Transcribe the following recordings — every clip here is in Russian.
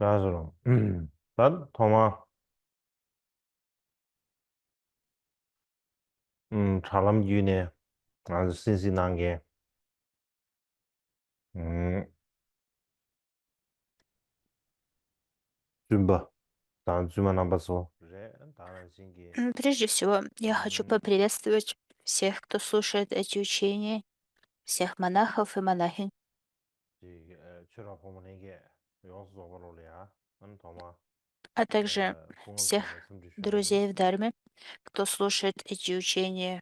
Lazım. Ben tamam. 사람 유네. 아주 신신한 게. 음, 준비. 단 주만 안 봤어. 그래, 다른 신기. Прежде всего, я хочу 음, поприветствовать всех, кто слушает эти учения, всех монахов и монахинь, 출합 보면 이게 영수도 벌어올이야. 도마. а также 공을 всех 잡아 숨지 쉬어야지. друзей в Дарме, кто слушает эти учения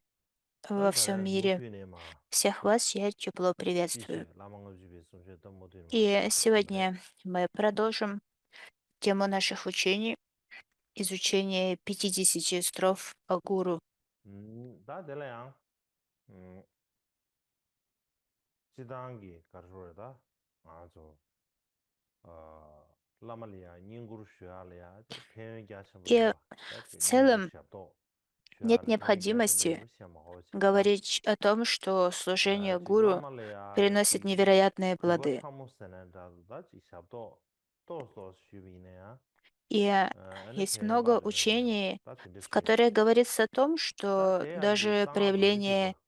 во всем 단타야 мире. 무트이네 마. Всех вас я тепло приветствую. 지시 라망의 집에 숨쉬 던 못이네 마. И 그래. сегодня мы продолжим тему наших учений, изучение 50 строф о гуру. 다 될래양. 음, 지당기 가르쳐다. 아주 라말리아 닝구르 쉬알이야. 저 편하게 И 하셔버려. в 딱그 닝구르 целом 쉬어도 нет 쉬알 편하게 하셔도 необходимости 무시하면 하고지다. говорить о том, что служение 지 гуру 라말리아 приносит 지 невероятные 그거 плоды. 참으세는다다 지 샤도 또또 쉬비네야. И 아니 есть 편 много 바르네 내가. учений, 다 진짜 в 쉬네. которых говорится о том, 다 что 대야지 даже 땅아 проявление 버리티고.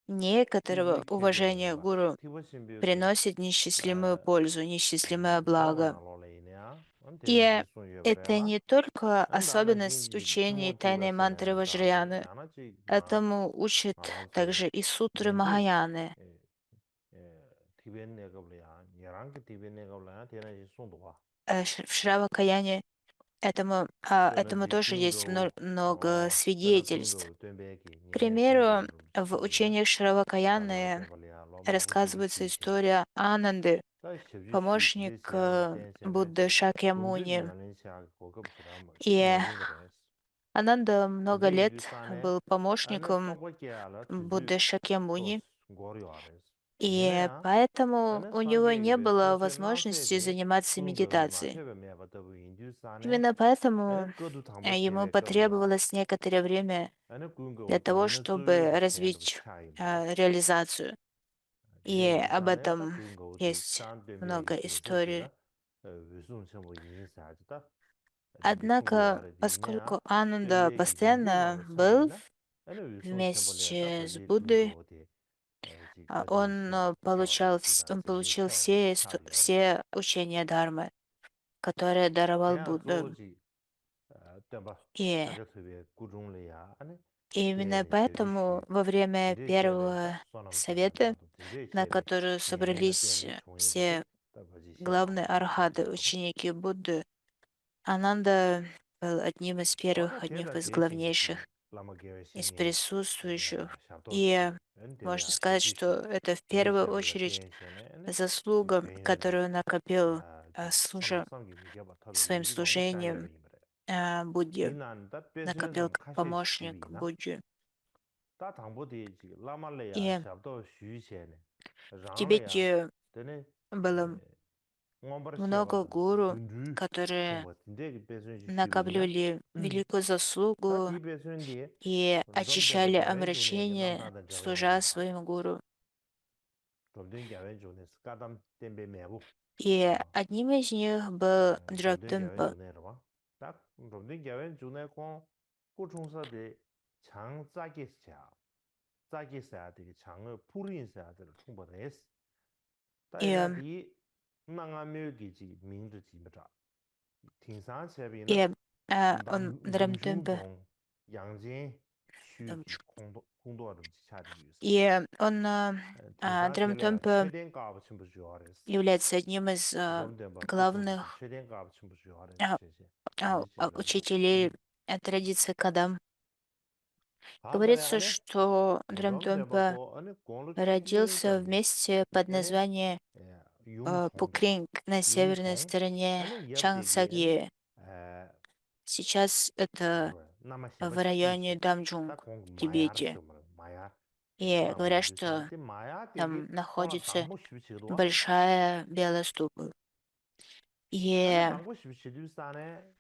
некоторого TV уважения 캐비네 к 봐. гуру TV 신비게 приносит неисчислимую пользу, неисчислимое 자고 благо. 나로래냐. 언제는 И 지송해 это 버려라. не только 안다나 особенность 진지 учений тайной мантры 주모티브스네 다도 Ваджраяны, 야나지 마 этому учат 알아서 также и сутры 멘디 Махаяны. 티벤네 거블이야 야랑게 티벤네 거블이야 대나지 송도 봐 В Шравакаяне этому 대나지 тоже есть 군고 много 대나 свидетельств. 군고 덴베기 К 녀네 примеру, 군고 в 치비야 учениях 달라 Шравакаяны 개발이야 로마 후시비 рассказывается 쉬세 история Ананды, 다 십지 쉬 помощник 지제 시야게 Будды 댄세네지 군주 Шакьямуни. 미알린 시야 고급 시람 И 녀인 거레스 Ананда много 근데 лет 유산에 был 안에 помощником 똑같게 알아 주주 Будды Шакьямуни, tos 고려하레스 и 니네야 поэтому 안에 у него 상계 не 입에 было 소세 возможности 나세데 заниматься 군도 마 медитацией. 페베 메바더 인주산에 Именно 안에 поэтому 거두 당보 ему 케베 거블이야 потребовалось некоторое время 안에 для 군고 того, 군에는 수요로 чтобы 캔도 развить 차이브레스 реализацию. И 디베 об 유산에 딱 этом 군고 디 есть 찬베메 много 이슈세디라 историй. 위sun 첨부 인사지다 디비 Однако, 숭고야레 디네야 поскольку Ананда 덴베기 딘주 постоянно 마가 был 첨부이나 안에 위sun 첨부래 딱 вместе с 덴베 Буддой, 군고 디 거디 Он 첨부 차오다 он 시다 덴베 получил 차오다 차리오레스 все учения Дharмы, которые даровал 대야 Будда. 조지 땜바 И 자격습에 구중래야 안에 именно 대내 поэтому 제비슈 во время 딘데 쉐베다 первого 소남 совета, 샤야다도 딘데 на 쉐베 который 녀에나 собрались 덴데 총회부터 все 따바지 главные 샤마오다 архаты, 샤야다도 ученики Будды, Ананда был одним из 어느 первых, одним 대다 из 제신기지 главнейших 라마 계획 из 신이 присутствующих. И 샤도시 можно 엔데베야 сказать, что 제비슈 это в 딘데 первую 쉐베다 очередь 대신에네 지 заслуга, 페인에다 которую накопил, 자 служа 산업상기 미디어바 타도 своим 인지 너무 служением 샤야베 이거래 Будде, 디난다 накопил 뺏으는 как 카셰 помощник 시비나 Будде. 다 당보디 지 라말레야 И 샤도 쉬세네 в 랑레야 Тибете 되네 было ngombar много shebada гуру, dundu которые chungpa tinte ki pesun shi shubina накапливали великую ta заслугу ti pesun di и rupdom tenpa очищали gyawen chune ki омрачение, lamtang dan jawe служа yore ma своим гуру. rupdom gyawen chune skadam tenpe mebu И одним из них был rupdom gyawen Драгтымпа. chune rwa ta rupdom gyawen chune kong ku chungsa di chang zagi sya zagi sya di chang purin sya di chungpa res ta И, ina di nanga myo ki ji ming zi ji ma cha ting san chebi na и он, namshung Драмтымпа, tong yangjin shu ki kongdo rum chi cha di yu se. и он, Ting san tele ya Драмтымпа cheden kaab chimbu shu res. является одним из Rom tenpa kuchung sa di главных cheden kaab chimbu shu res а, che che. Tende che ben do. учителей традиции Кадам. Ha tale Говорится, ane что rom tenpa Драмтомпа ko ane gonglo chik ling родился в kabli. месте под Ane названием yung tong tong. Пукринг на Yung северной tong стороне ane yab degi ane Чангсагье. Сейчас это nama sheba в chi районе se. Ta Дамджунг kong в mayar Тибете. shio mayar. И Tala говорят, manju san что te maya там degi tala находится dangbo shibi chigdwa. большая белая ступа. Ane И dangbo shibi chigdwa san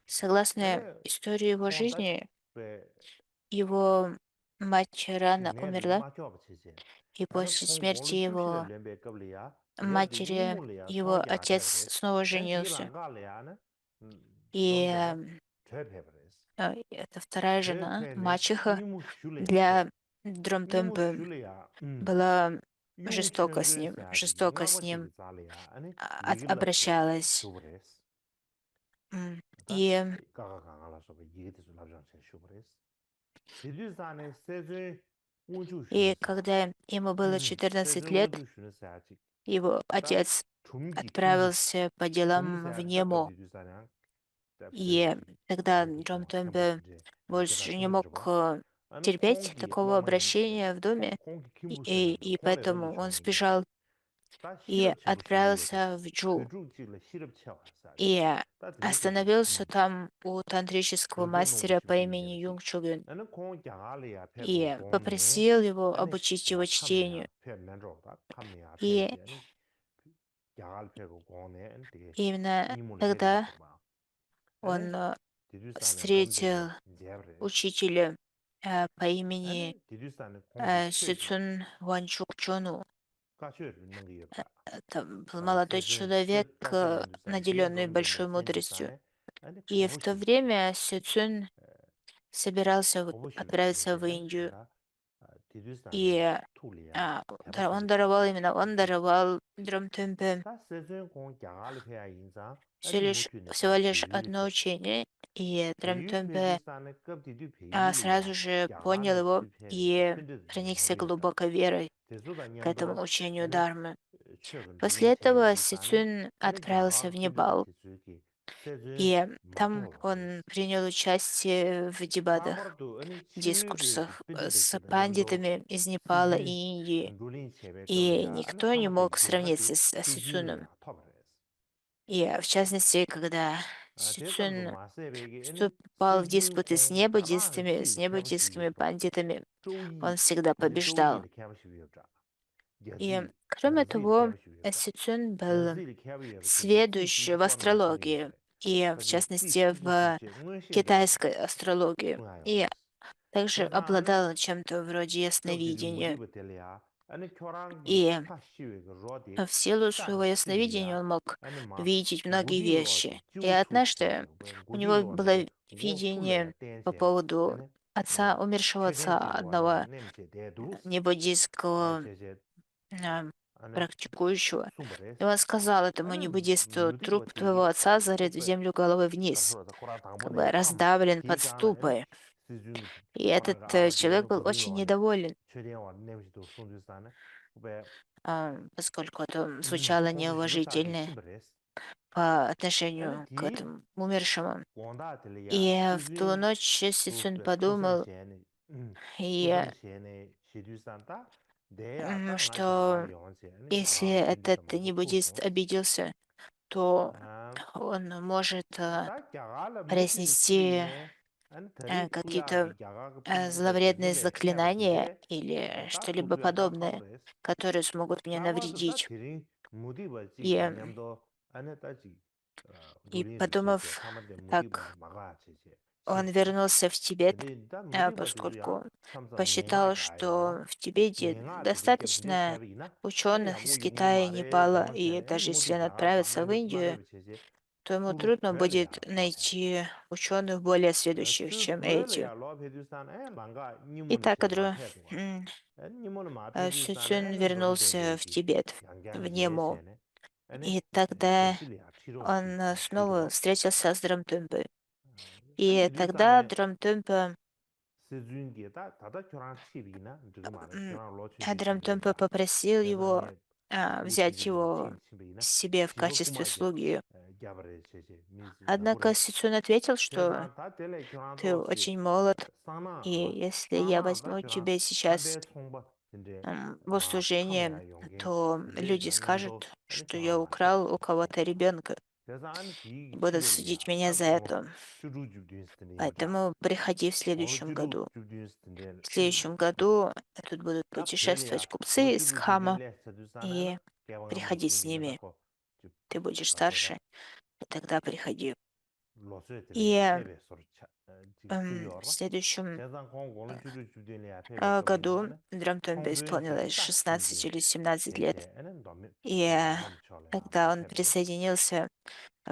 согласно ane истории его kong ta жизни, be его мать рано tingne bi умерла, ma kyo ba chi che. и Ane после kong смерти gonglo shu shi le его luen be qabli ya yab di ing матери mu le ya его thong ya отец tayab res. снова Ane di женился. ranga le ya ane И 놈데다 죄배버렸어. эта вторая жена, 죄배네 мачеха, 니무 슐레야 배. для 니무 Дромтемпе 슐레야. была жестока с 용천그 ним, 사디기 жестоко с ним 나고시기 잘이야. 아니 리글럽게 обращалась. 쇼버렸어. 다 И 가가가가라서 이게 돼서 나중에 쇼버렸어. 디디산에 세제 원주 И 슈네사. когда ему было 세제 14 лет, 원주 슈네사 아직 его 다 отец 줌기 킴부 отправился по делам в 줌세야 딱급 Нему. 디디산에 И тогда Джон 뭐 Темпе 템버든지 게다 больше не мог 템버들어 아니 терпеть 콩기 такого 로마인 обращения в доме, 콩기 и, 킴부세는 и, и 콩레 던지 поэтому он 쇼인데 сбежал 다 и 시럽치고 시비요데 отправился в Джу. 그죽지를 시럽치와서 И 다 드니 거지 остановился там у тантрического 그거 놓고 мастера по 싶은 имени 얘기지 Юнг Чугюн 나는 콩 양알이야 패고 и 공네 попросил его 아니 обучить его 캄이야 чтению. 패 맨로다 캄이야 И 패지 아니 양알 패고 공네 되게 именно 이문을 해야 тогда 되겠다 봐 아니 он 디두산에 встретил 검되게 제브레스 учителя по имени 아니 디두산에 공기 최지 Сюцун Ванчук Чону. 가셔를 있는 게 없다 Это был 다 молодой 세준 человек, 끝 가셔를 두산 наделенный 디엔롬 большой 된다 мудростью. 센지산에 아니 И в то 고보시 время Сюцун собирался 고보시 отправиться в 되게 Индию. 다 디두산에 И 툴이야 он 대바시비 даровал 되게 именно, он даровал Драмтемпе 다 세준 공 양알 패야 인자 все 아니 лишь, 무튜네 всего 다 лишь 배유 одно 패 учение, и 배유 Драмтемпе 패두산에 급디디 배유리야 сразу же понял 양알에 его 집회는 и 핀드도 проникся 양리다 глубокой верой 대소다 к этому 냠도 учению 아니 Дармы. 최근 После 누린 этого 제베두산에 Сицун 아니 отправился в 양알 핀드도 Непал, 지수기 세준 и там 마토로 он 그랬어 принял участие в дебатах, 다버도 아니 신유베기 дискурсах 핀드도 с 기다 냠도 пандитами из Непала и 세준 Индии. 누린 제베 И 겁이야 아니 никто не 하나도 мог 양아디 сравниться с Сицуном. 수준이야 터버렸어 И в частности, когда 대담도 Сицун 마세베기 아니 вступал в 세준 диспуты 공 다방 с 시비 небуддистскими 캐버시비였다 пандитами, 쪼이 он всегда 이제 побеждал. 쪼이를 캐버시비였다 И, 야지 кроме 냥지를 того, 캐버시비였다 Сицун был 냥지를 캐버여 그게 сведущ 찌찌 в 뻔나 астрологии, 시비였다 и в 그게 частности в 찌찌찌찌 응신되는 китайской астрологии, и 응아요레스 также 대사 아니 обладал чем-то вроде 급디디 ясновидения. 무디버 tel야 아니 교랑기 И 파시웨 그 로디 в силу 단 своего ясновидения 시비야 он мог 아니 마 видеть многие 고디 вещи. 로디 И 지우투 однажды 시비야 뭐 у 고디 него было 로디 고 툴레야 видение по 댄세 поводу 아니 отца, умершего отца 최전지 로와야 одного 냄제 대두스 небуддийского 제제 а, 아니 практикующего. И 숨버레스 он сказал этому 아니 небуддисту: 무디버 труп твоего 되게 отца 딱 зарыт в 그배 землю головой вниз, 가서다 코라 как 당번에 бы 팜 раздавлен под 디가나 아니 ступой. 시중 И этот 코랑가 아디 человек 아니 был очень 고디로와네 недоволен, 최대한 냄새도 손주사네 그배 поскольку это звучало 공기 시급사디 неуважительно 시버레스 по 아니 отношению к ди этому умершему. 원다들이야 И в ту 시중 ночь Сисун 그 초선 подумал, 시에네 и, 초선 시에네 시주산다 내야 땅아 что 야갈 영원시에네 если 야갈 этот 핀디다 마도 небуддист 투송 обиделся, то 아 он может 다 야갈 무튜니 произнести 시비네 아니 더리 какие-то 투야기 야갈 핀디다 зловредные 지줄레 заклинания 캐버시데 или 다 что-либо 투투야 다 подобное, 터버레스 которые смогут мне 다버도 다 навредить. 드린 무디버 И, 지기 냠도 아니 따지 и 누린스 제제 подумав 타마데 무디버 так, 마가 제제 он 시스템 вернулся в Тибет, 근데 다 무디버 되도야 поскольку 참사 녜가 посчитал, 가야와 что в Тибете 녜가 되게 겹제 достаточно 캐비나 아니 ученых из 야고 용어 Китая и 말에 Непала, и 공원세네 아니 даже если 모두 он 야갈 отправится в 방안에 Индию, 말에 제제 то ему 투루 трудно будет 줘야래야 로페 найти ученых более сведущих, 스 чем эти. 줘야래야 로페 주산 에 랑가 И 니모는 так 제 마페도와 니모는 마페 주산 Сюцюн 에 вернулся в 롬젠베기 Тибет, в 양강 Нему. 제세네 아니 И тогда 제실이야 он 치료시 снова 삐도 встретился с Драмтымпой. И 아니 тогда 주산에 Драмтымпа 세준게다 다다 교랑 칩이나 지금 말해 교랑 로치비 Драмтымпа 칩이다 попросил 대단 его 예 взять 우치비네 его 칩이나 себе в 지금 качестве 꾸마게 слуги. 갸버레 제제 미즈 Однако 나고레 Сицун ответил, что 대단 다 텔레 교랑 ты 도시 очень молод, и 사나라 если я 사나다 возьму 교랑 тебя сейчас 한대 총바 근데 в 마 услужение, 카메야 용게 то 근데 люди 냠도 скажут, 아니 что 교랑 я 마셔 украл у кого-то ребенка, 그래서 아니 и 디 будут 치료리야 судить меня за 딱고 это. 주루주도 있을 여자 Поэтому приходи в 어느 следующем 주루 году. 주도 있을 텐데 В следующем году тут будут 딱 путешествовать 별이야 купцы из 어주루 Хама, 주변에 세두산에는 и 개방하면 приходи с 시행이나 ними. 닦고 Ты будешь 가서다 старше, и тогда приходи. 로스에 И 들려야 베베 소리 지금 в 쓰여라 следующем 대상 공고는 주루 주변에 베베 году 겁이나는 Драмтомбе 통도연세 исполнилось 딱 16 시기 или 17 лет. 대체에는 너무 И 너무 처래야 когда он 베베 присоединился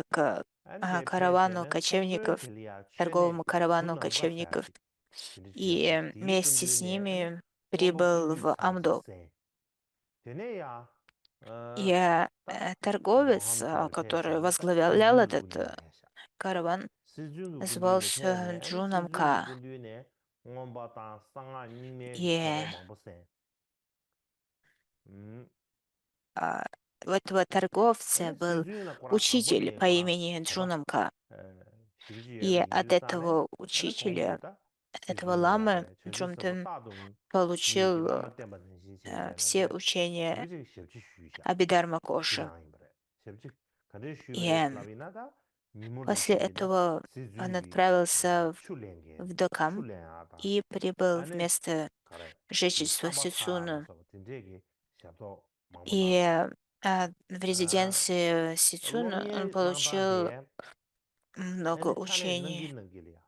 к каравану 대패제는 кочевников, 송도텔리아 최내 торговому каравану кочевников, 준넘가 и 근데 вместе с 디군주네 아니 ними 콘도 прибыл 삐규 в Амдо. 차지세 되네야 И 다 торговец, 모함티가 который 제세네 다 возглавлял 시중 этот 군주네 караван, 시중 군주네 назывался 태네 아니 Джуном 시중 Ка. 군주네 원바다 상아 님의 차고 И 망보세 음 а, у этого торговца 아니 был 시중이나 거라 учитель 강보네 по 거라 имени 봐봐 Джуном Ка. И 심지어는 от 인도산에 этого 아니 учителя, 공부다 этого 시중이야 ламы, 그래 저도 서버 Джумтен 다동 지기 получил 라마 때문에 все 신세제는데 учения 저기 쉽지 쉬샤 Абидарма Коши. 지랑이 그래 쉽지 근데 쉬버레 И 슬라비나다 미모리 после 집이다 этого он 시중이 отправился 출랭게 в Докам 출랭하다 и прибыл в 아니 место 그래 이 жительства Сицуна. 사바타라서 진짜게 샵도 И 망보다 в 아 резиденции Сицуна он 로미에 получил 랑다데 много 아니 차네 учений 능기능기리야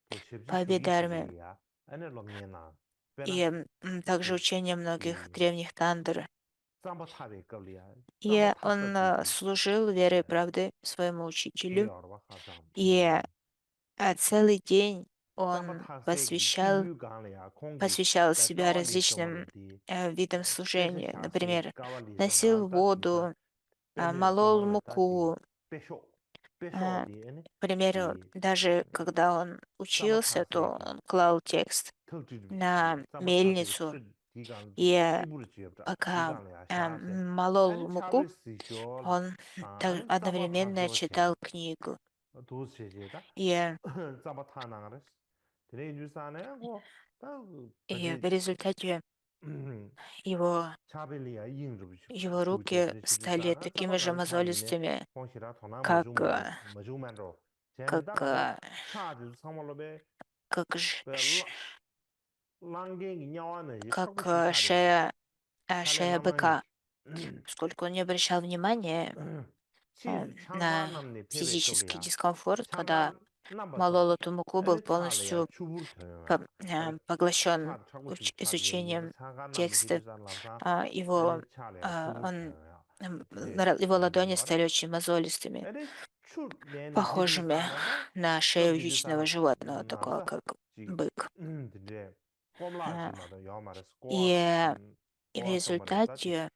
또 쉽지 по 쉬기 Абидарме 쉬기야 아니 로미에나 и 베나 также 이 учения многих 이 древних тандр. 짬바타베 걸리야 И он 짬바타서지기 служил верой и правдой своему учителю. 개어와 가장 И целый день 짬바 он 타세기 기류 강래야 공기 посвящал 다 себя 까왈리 различным 써멀디 видам 때서 служения. 샤세 Например, 까왈리 носил 선간다 디다 воду, 빼네 молол 써멀다디 муку. 빼쇼 А, 빼쇼디 아니 К примеру, 이 даже когда он 짬바 учился, то 타세기 он клал текст 털지 на 짬바 타세기 мельницу, 출 디강디 и 찌부르 지었다 пока 디강래야 샤세 молол 아니 муку, 차베 시쇼 он 아니 짬바 одновременно 타쇼체 читал книгу. 도세제다 И, 짬바 타나가레스 드네 뉴스안에 고다 и 가지 в результате его, 차벨리아 이응르비 его 슈체 руки 드네 стали 시주사나 такими же 짬바간 차비네 мозолистыми, 홍시라 토나 как, 머주만로 как, 젠다고 차주 상월로베 как, 그 랑게 냐와는 이 как 착부시 차례야 차례 шея 라마니 быка, поскольку он не обращал внимания 치즈 на 창가 남네 페베 физический 끌리야 дискомфорт, когда 창가 남바서 молол эту муку, был 아니 차례야 полностью 추불 터요 아니 поглощен 차 착부시 차례야 изучением 창가 남네 текста. 히르산 람사 Его, 아니 차례야 추불 он, 터요 이제 его ладони 디디오라 стали очень мозолистыми, 아니 출 내는 похожими 디디오산에다 на шею хищного 껍디주산 животного, такого 남사 как 지 бык. 이제 А, 꼼라지마도 영말에서 И, 꼬아 и в 꼬아 소말에다지 результате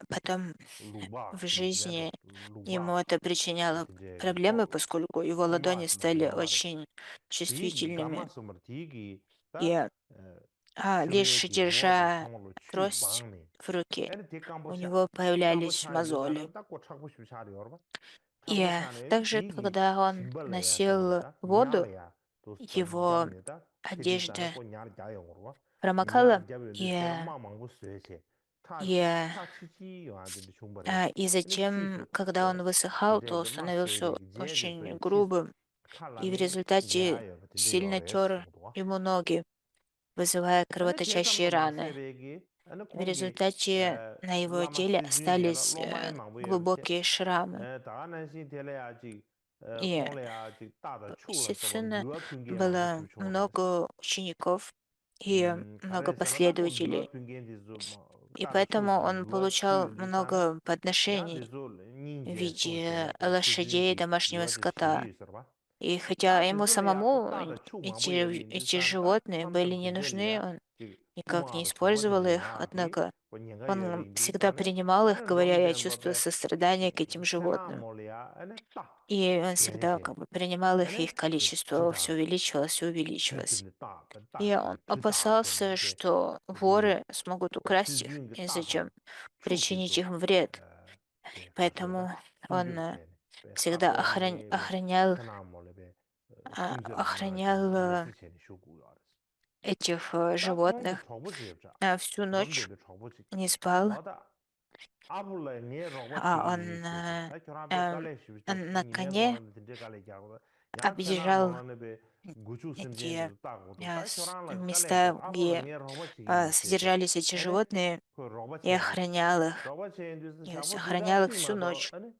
потом 루바 в 디디벤로 жизни ему 루바 это причиняло 이제 проблемы, поскольку его ладони 꼼라지마도 стали 영말에 очень 디 чувствительными. 감마스머 디기 다 И лишь 슈레기 모기 держа 상물로 трость 추방네 в руке, 애들 у 대kam보샤 него появлялись 대kam보샤 мозоли. 인도산에 딱 꽂히고 싶이 샤리 여러분 И kambo샤네 также, 디기 когда он 짐벌래야 носил 셔머다 воду, 냐래야 또 его 잠니다 페디산에 одежда 꼭 냐를 자요 그러고 промокала, 냐를 잡는데 и, 세마망고 쇠세 타 и, 차치지 요한데 중벌에 и 근데 затем, 치즈 когда он высыхал, 근데 то 그 становился 마세기 제제 очень 소리 치즈 грубым, и в 칼라니 результате 냐요 근데 сильно 요레스 тер 모두가 ему ноги, вызывая 아니 кровоточащие 대감도 раны. 마세베기 아니 В 공기 результате на его теле 라마스준이라 остались 로마에 망부여체 глубокие шрамы. 다가난신 тел에야지 И 공래야지 따다 у 축을 써봐 Сицуна 르어 핑계 망고 было 싶초라스 много учеников и много 가래서마다 고 르어 последователей. 핑계인지도 И 따다 поэтому 축을 он 르어 получал 축인지산에 много подношений 야데조 в 닌제 виде 손체네 그 лошадей, 시준기 домашнего 르어지 скота. 시기 있어봐 И хотя ему 다데졸래야 그 самому 따다 축 эти 망부여인지산 딱 животные были 삼점 не нужны, 딘젤이야 он 지 никак не 꾸마도 использовал 초보지들이 их, 나디 однако 원년가 он 여비 всегда 인도산에 принимал их, 아니 говоря, я 롬덴 чувствую 법에 сострадание к этим 세나 животным. 몰이야 아니 딱 И он всегда 되는지 как бы принимал их, и 아니 их 그 количество все 지당 увеличивалось и увеличивалось. 배드는 И 딱딱 он 틀다 опасался, 되는데 что 그 воры смогут украсть их, 시주인 그 и 따다 затем причинить 축지도 им вред. 그 Поэтому 가서다 он 숨겨세네 всегда 사고네 세나 몰레베 숨겨라 охранял 냐지 예스체니 쇼구요 알았어 этих 딱 공기 животных 초보지였자 всю ночь, 롬데베 초보지 не спал. 와다 아불라 니 로바치 Он 니세세 다 결합에 깔래 싶죠 на 니메 коне 몰라는 진짜 깔래 야고 야 세나 объезжал 몰라네 구주 эти 선진도 따고도 다 결합을 깔래 места, 아불라 где 니 로바치 니세세 содержались эти 아니 животные, 그 и 로바치 охранял их, 로바치 인도스 и 샤보디다 охранял их всю 찌마도 ночь. 아니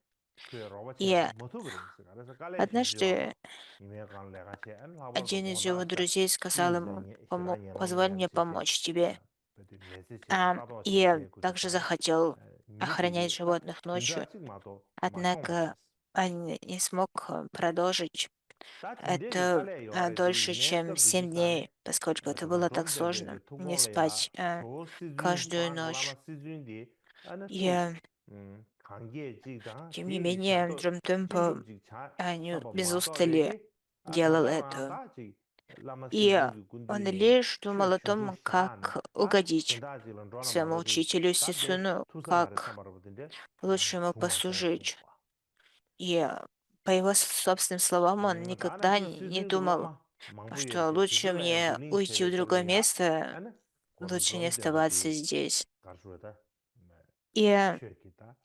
그 로바치 И 못도 그랬어 그래서 깔래 싶죠 однажды 니메 깔래 같이 안 라벌도 один из его 본다서 друзей сказал ему, 띠자 시간 позволь 예롱이야 мне 세세 помочь тебе. 그래도 예세체 따도 И 시제 также 구조사 захотел охранять 니디기 딱 животных ночью. 딘자 찍마도 Однако 마총바레스 он не смог продолжить 다 딘데기 это 깔래 요아래디 дольше, чем 내적 7 기지산에 дней, поскольку это 그런 было так 롬데베 сложно, не 통공래야 спать 조 시준 каждую 과 올라마 ночь. 시준디 아니 또 И, 관계 지다 тем не 대기 менее, 샤도 Драмтемпо 긴급직 자 не 사바 без устали 모아도래디 아 делал 당장은 это. 다지 라마 И 시준기 он 군디네 лишь думал 최 о 춘추 том, как 샤네 다 угодить 딘다지는 로나 своему 마로디 учителю 다데 Сисуну, 투서마를 как 삼아버든데 лучше ему 중마세 послужить. 숭과 И по его собственным словам, он никогда 다나디 не 시준기 думал, 로마 망부여 что лучше 지글라야 мне 딜링 уйти в 체베 другое 걸려야 место, 아니 그런 лучше не 롬데버디 оставаться здесь. 가르쳐다 И 최기다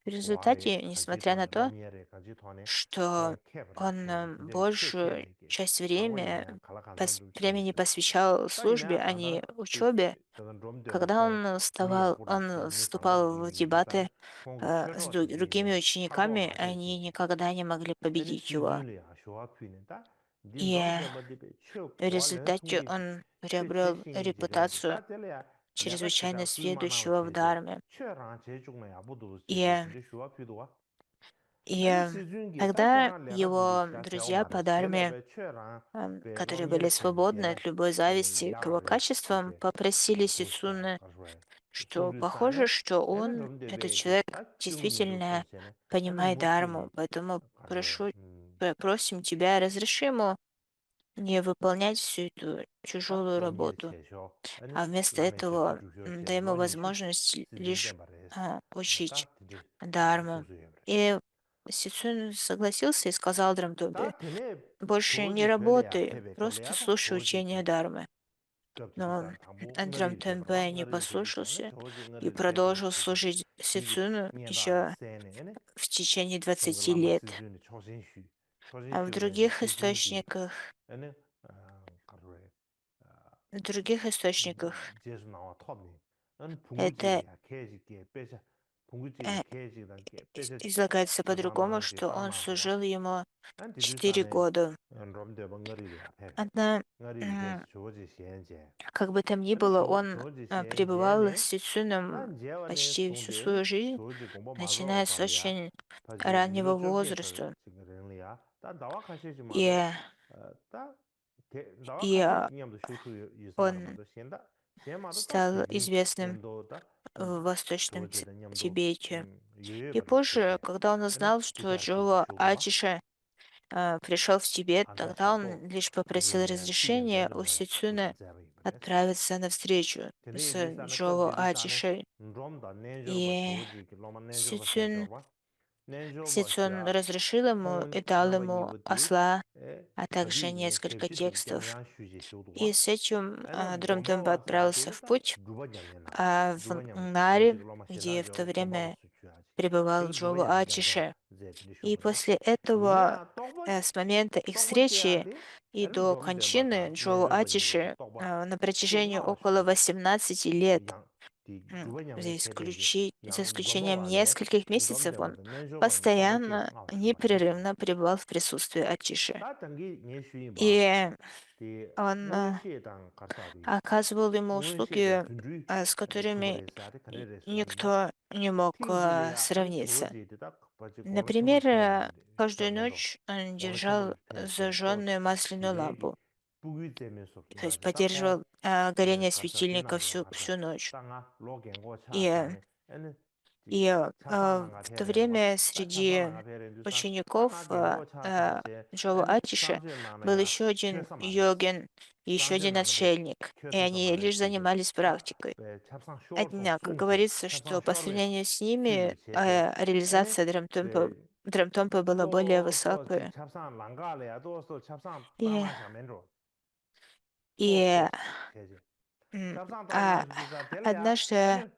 в 와레 результате, 간지 несмотря на 돈에 то, 라미에레 간지 돈에 что 캡라 он 캡라 근데 большую 최캐레게 часть 강원이야 갈라간 사람 좀 времени 치레스 посвящал службе, 따이나 а не 단다 учебе, 저는 когда 롬데버체 он 구리야 вставал, 구라 он 제 상고 вступал в 기기다 дебаты 공기 с 최저지기 другими учениками, 탈보 они 맞을지 никогда не могли 애니 победить его. 시준이야 쇼아피는다 니 И 롬데버디 최 в 고알렌 результате 숭디디 он 최 приобрел 제싱이 제레디 репутацию 따텔이야 내가 чрезвычайно 기타 구이만하고 сведущего в 제제 Дharме. 최랑 제중에 아무도 제제 И, 근데 쇼아피도와 и 애니 시준기 тогда 따체랑 내가 준비 его 시작해오 друзья 말해 по Дharме, 텔레베 최랑 베 которые были 롬예 쳔디 свободны 제라 от любой зависти к его 야라레 качествам, 제제 попросили 도스타 Сисуна, 가르와이 что похоже, 소주산에 что 애니 он, этот 롬데베기 человек, 따 중니도 действительно 쳔세네 애니 понимает Дharму, 묵기리 поэтому 가르와이 просим тебя, разреши ему не выполнять всю эту 따 тяжелую 롬예 работу, 쳔쇼 애니 а вместо 라메 쳔쇼 этого 주쇼 쳔 дай ему 로니슈 возможность лишь 시준데 말레스 учить 따 딘데 Дharму. 소소해버려 И Сицун согласился и сказал Драмтопе, 따 되네 больше не 조지 벨레야 работай, 페베 просто 걸레야다 слушай учение 조지기 Дharмы. Но 격기비산 당부 응어리를 되버와 Драмтемпе не 응어리를 되비산에 послушался 조지 и 응어리를 되고 продолжил 지기 служить 이게 Сицуну 녀다리 еще 세네네 в течение 그 20 라마 лет. 시준이 초신슈 А в 초신슈는 других 시준기 источниках, 에네 가르레 в других источниках 제수 나와 톱니 은 это 붕구지야 개지게 빼자 붕구지게 э, 개지단 게 빼자 излагается по-другому, 라마마한테 что он 빵나도와 служил ему 난 4 디디산에 года. 롬데 벙어리를 앞에 Одна, 응어리를 м, 돼서 조지 시엔제 как бы там ни 아니 было, он 조지 пребывал с 시엔제네 Сицуном 난 제와네 почти всю 송데 свою жизнь, 조지 공부 마저 начиная с 갈이야 очень 바지 раннего 미로 적게서 возраста. 지금 그러는야 딱 나와 가시지 마도 И, 딱 나와 и 가시 냠도 쇼투 유사마도 он 마도 시엔다 시엔마도 딱 стал 딜링 известным 냠도다 в Восточном 조지의 냠도 Тибете. 예외 И 버리 позже, 시제 когда он 아니 узнал, что 기타 기타 Джово 쇼도와 Ачиша пришел в Тибет, 안다 тогда 샤도 он лишь попросил 그게 시련 разрешения у 되는 Сицуна 제가 이브레스 отправиться на встречу 근데 с 디디산에 급 Джово 디디산에 Ачишей. 롬다 내저버 И 조지 로만 내저버 Сицун, 세셔봐 내저버 Сицун 샤 разрешил ему и 홍은 дал 넘버 ему 이브디 осла, 에 а также 가지 несколько 캡시티 текстов. 경량 휴지 И 쇼도와 с этим 에네 롬바 Дромтемпо 와서야 отправился в 되겠다 путь 루바냥이나 в 루바냥 조지 Наре, 로마 где в то 신나죠 롬바와 время 수주하지 пребывал 되게 Джово 루바냥 냠도 Ачише. 제들이 И 쇼버레 после этого, 니야 똑바 с момента их 똑바 встречи 째야데 и 에는 до 롬데바다 кончины Джоу 내저버 이브디 Атиши 똑바 на протяжении 띵나와 около 쇼도와 18 лет, 양 루바냥의 за 체대기 за 양 исключением 루가모발레 нескольких месяцев, он 롬데바다 내저버 똑바께 постоянно, 나와 쇼바레스 непрерывно пребывал в присутствии Атиши. 다 등기 예수인바 И 디 он 응원시에당 가사비 оказывал ему 응원시에대 услуги, 둔주이 с которыми 투브레스아데 그레레스 하는바 никто не мог 팅질이야 아니 сравниться. 조지에다 바지 고로 템을 Например, 태어나는데 каждую 샤멘로 ночь он 고로 держал 템을 태세 또 зажженную масляную 디레기 лампу, 부귀되면서 то есть 기와지 딱고 поддерживал горение 가서 светильника 디나게 가서 всю ночь. 땅아 로겐고 И, 차산에 에는 디 и 차상랑가 в то 베레와 время 다 среди 차상랑가 베렌두산 땅아 учеников 겐고 차산제 Джоу 에는 Атиши был 상주나나야 еще один 켜서마레스 йогин и еще один 상주나나베 отшельник, и они лишь 켜서서마레스 занимались 다 практикой. 찹상 쇼르포 Однако 숭슈 говорится, 찹상 что по 쇼르베 сравнению с ними 슈즈 제데 에네 реализация 베 Драмтемпа была более 또또지 высокой. 찹상 랑가래야 또또 찹상 И, 땅나 샤멘로 и 또또 제제 м, 찹상 а, 땅나 주사 될래야 однажды 에네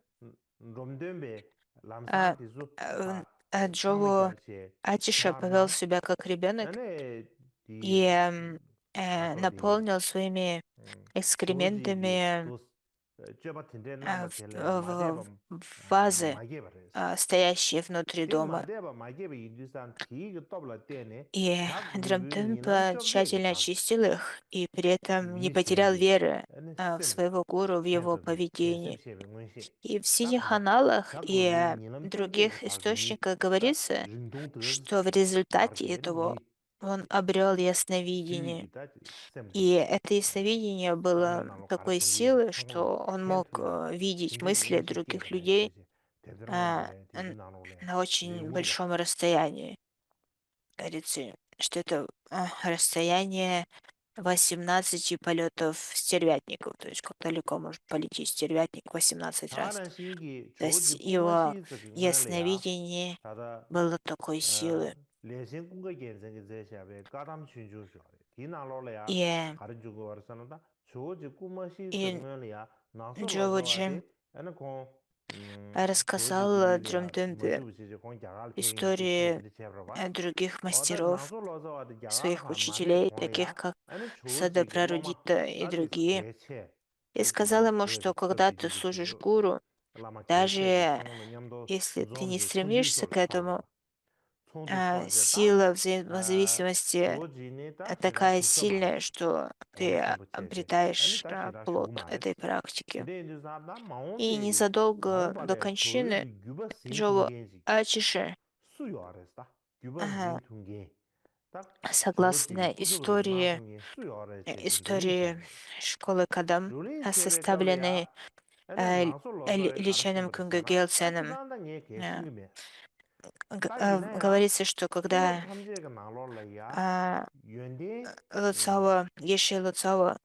롬덴베 а, 람산 디수 а, 다 Джоу 상미결시에 Атиша повел 다만 себя как ребенок 에네 и 디 наполнил своими 조지기 экскрементами 또 쥐바 텐데 а, 남바 텔레 в 마데바 вазы, 마게바레스 стоящие внутри 데 дома. 마데바 마게바 인두산 티가 떡라 때네 И 다 구비 Драмтымп 니난 쩝게게 тщательно 다 очистил их и при этом не потерял 유신기 веры 아니 в 셈 своего гуру, в его 텐서비 поведении. 게셉셰베 원시 И в 다 синих 간다 аналах 다 и 구비 니남 쩝게게 других 다기 источниках 다 говорится, 린동 더 что в результате этого 마르게니 он обрел ясновидение. 쥐기 다지 셈 И это ясновидение было 다나나로 такой 가르친디 силы, 총공 что он мог 텐투야 видеть 진짜 мысли 원시 других 깨버려 людей 되지 대드랑을 а, 말해 н- 뒤주 나눠래 на очень 리우르바 большом расстоянии. Говорится, что это расстояние 18 полетов стервятников, то есть как далеко может полететь стервятник 18 раз. 다가는 신기 То есть 조지 его 꾸머시 적응을래야 ясновидение 다다 было такой силы. 레신 꿈과 견생의 제시합에 까담 춘주쇼 디나로래야 И, 가른 주고 와서는다 조지 꾸머시 и 적응을래야 Джово Джим 나서로서와데 에는 공 조지 рассказал 들릴래야 Джамдемпе 뭐지 공 자갈 페인기 истории 디체들이 제브라바 других 어다 мастеров, 나서로서와데 자갈 своих 한 마데 учителей, таких 공이야 как 에는 Сада 조지 그 로마 Прарудита и 다지 другие, 대체 и сказал 대체도 ему, 그것이 что когда ты 섭지지기 служишь 지도 гуру, 라마 개체기 даже 총은 냠도 если ты не 좀지 стремишься к 춘디소를 этому, 차려봐 총도 소화제다 сила взаимозависимости 조지네다 대다 такая 두서마레 сильная, что ты 오늘 셈부체제 아니 обретаешь 다시라 плод 슈마레스 этой практики. 근데 이제 사다 И 마운데기 незадолго до 마운바레 кончины 조이기 규바 Джово 신퉁겐지 Ачиши, 수요아레스다 규바 ага, 신퉁겐 딱 согласно 조지기 꾸주부터 마퉁겐 수요아레체 딘들린 истории 셈레 школы Кадам, 룰린 셈레 составленной 더블이야 에네 나솔로서에 Личаным 가르침부터잖아 딱 Кунгагелценом, 그다음에 э, 개신금에 딱이네야 говорится, что 규바 когда 탐지가 나로라야 а, 연대 Луцава, Геши Луцава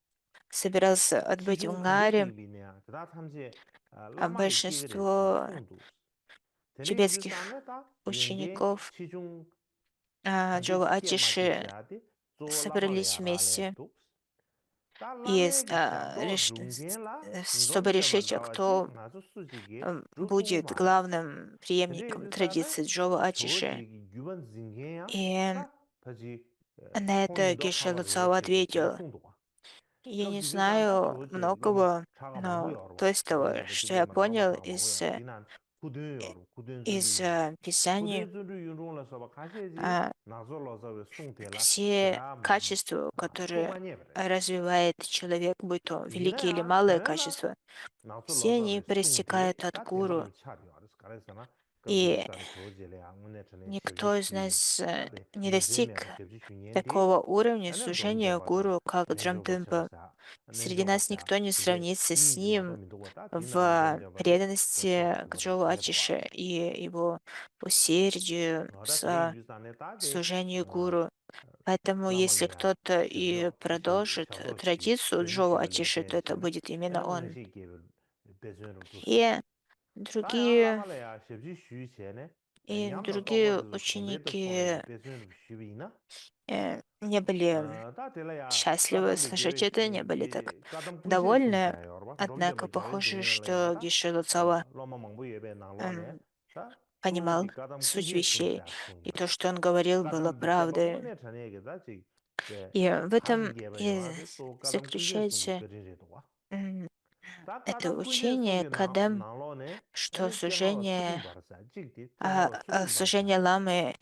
собирался отбыть в 시중 Гаре, 근데기 비네야 그다 탐지 а 라마기 끼그레스 большинство 총도 되네 이제 тибетских 산에다 연대 учеников 시중 Джова 근데 깨마기 Ачиши 샤데 조 собрались 라마레야 вместе 라레도 다 и 라메기 샤도 룽겐라 чтобы 좀제바 решить, 자와지 кто 나서 수지게 будет 주송마레 главным 근데 преемником 이제 산에 традиции Джова Ачиши. 조지 유번 징게야 И 다 다시 на это 콩인도 Геше 카바르 Луцава 레체 그 ответил: 송도와 я не 저기 산다 знаю 조지 로마 многого, 차가 но 망고야 여러분 то из того, 우리가 что 되게 я 말 로마 понял 차가 망고야 디난 구든 여러분 구든 준비 윤종 Писаний, 구든 준비 윤종라서 봐 가시지 а, 나서로서 왜 송태라 все 대라 качества, которые 총만이 버렸어 развивает человек, будь то великие или 이래야 малые 전에라 качества, все 나서로서 они 왜 송태 проистекают от 다 гуру. 대마를 차려 알았어 그래서나 И 거기서 조지래 양문에 전에 никто из 쉐비슈 нас 다데 не достиг 인제메가 쉐비슈 년디 такого уровня 나는 служения 돔제바다 гуру, как Джамтымпа. 렌조버셔버사 Среди нас 렌조버샤 никто не 근데 сравнится с 니즈마도 ним 민도고다 디난 в 돔제바데 преданности к 소소소거를 Джоу 제도와 Ачише и его усердию 너다 с 대인주산에 따데 служению гуру. Поэтому, если 라말이야 кто-то и 쉐비죠 продолжит 샤도시 традицию Джоу 쉐비슈를 Ачиши, то это 대체네 будет именно 에는 он. 원시 계획을 배전으로 뒀어 И 다야 другие, 라말이야 쉐비슈 전에 и 냠도 другие 떠버도 공배도 ученики 총이야 배전으로 쉐비나 не были 다 될래야 счастливы 까담베 слышать это, не были так 계획 까담 구제 довольны. 숨샤 여러분 Однако 롬제바 자웬 похоже, 중요해야 что 다 Геше Луцава 로마 망부 예배 나로네 м, 다 понимал 조기 까담 суть 구제 вещей, 숨샤 и 총이야 то, что он говорил, было 까담 제바 правдой. 오네 전에게다 지 И в этом 하긴게 и 봐요 또 까담 구제 숨기 заключается 거리래도 м, 다 это 까담 구제 учение 숨기 Кадам, 나로네 что 에네 제마가 служение, 수준 받았어 찍디 제마가 수준 받았어 служение ламы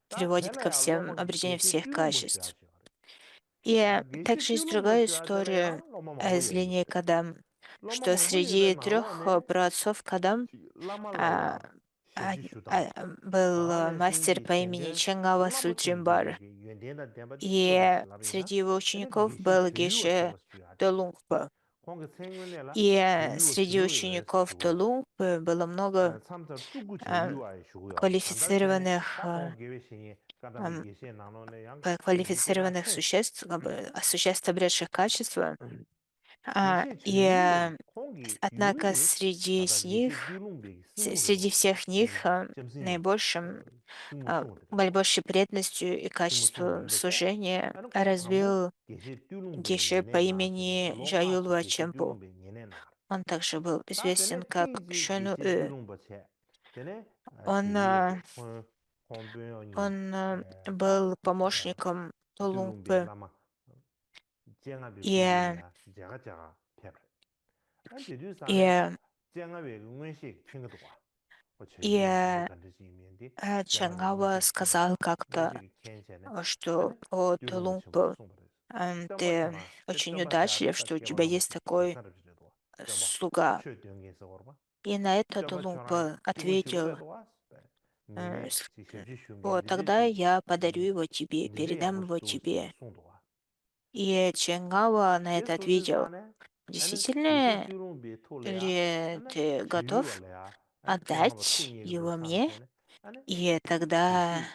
다 приводит ко 될래야 всем 로마 обретению 계시 всех 띠롱 качеств. 버셔야지 И 계시 также есть 띠롱 другая 버셔야 история 될래야 로마 망부 из 예배 линии Кадам, 로마 что 망부 예배 среди трех 나로네 праотцов Кадам 라말라야 а, 셰지 슈다 был 다가는 мастер 신기 по имени 텐데 Ченгава 라마 Сульджимбар. tum지게 연대나 대바디 И 소리스 라비나 среди его 에네 учеников 계시 был 주유와 Геше 셔버스 주야지 Долунгпа. 공개 생윤내라 И 주유와 среди 주유에 그래서 учеников 주고래 Долунгпы было много 삼터 쭈구 а, 주유와의 주고요 단다체네 квалифицированных, 딱 공개 신이 까담비 계시에 나누네 양 계시 때라 квалифицированных 총 существ, как бы, существ, обретших качество. 계시 И 주유에 공기 однако 유능이 среди 다다 с 계시 них, 띠룽비 승무르도 среди всех них 점승이 наибольшим, 승무총들이 большей преданностью и 승무총들 качеством 근데 служения 나는 공 강모 развил 계시 띠룽비 Геше по 얘네 나시네 имени 로마치 Жаюлва 계시 Чемпу. 띠룽비 얘네 나 Он также был 다 известен 되네 как 띠지 Шену 계시 Ю. 띠룽버체 되네 Он, 지위에서 공변이 он был помощником 띠룽비 Толумпы. 라마 쟁아비 И 띠룽이야 제가 페브레 俺这就是啥呢？И,讲个为个关系听个多啊，我确и实我跟这些面的讲个为关 Чангава 系听个多，сказал 关 как-то, 系个看起来呢，что 俺 о 对龙不全部 Толумпо, 送不的，这么 ты 强啊，这 очень 么下的 удачлив, 他 что у 给我 тебя 那么 есть 去去 такой 看的比较多，这么 слуга. 确定个是我吧？ И на это 这么强啊， Толумпо 就会修来 ответил, 多啊，你 э, 呢 с- 是小区熊给 вот 你这 тогда 些，я 嗯， подарю его тебе, 你这样 передам 我 его 都是 тебе. 送多啊， И Чангава на 这 это 属于啥 ответил, 呢？俺有些 действительно 对龙别偷了呀， ли 俺 ты 吃鱼我 готов 了呀，俺这样个偷 отдать 你个别 его 啥子 мне? 钱呢？俺 И 仔 тогда 细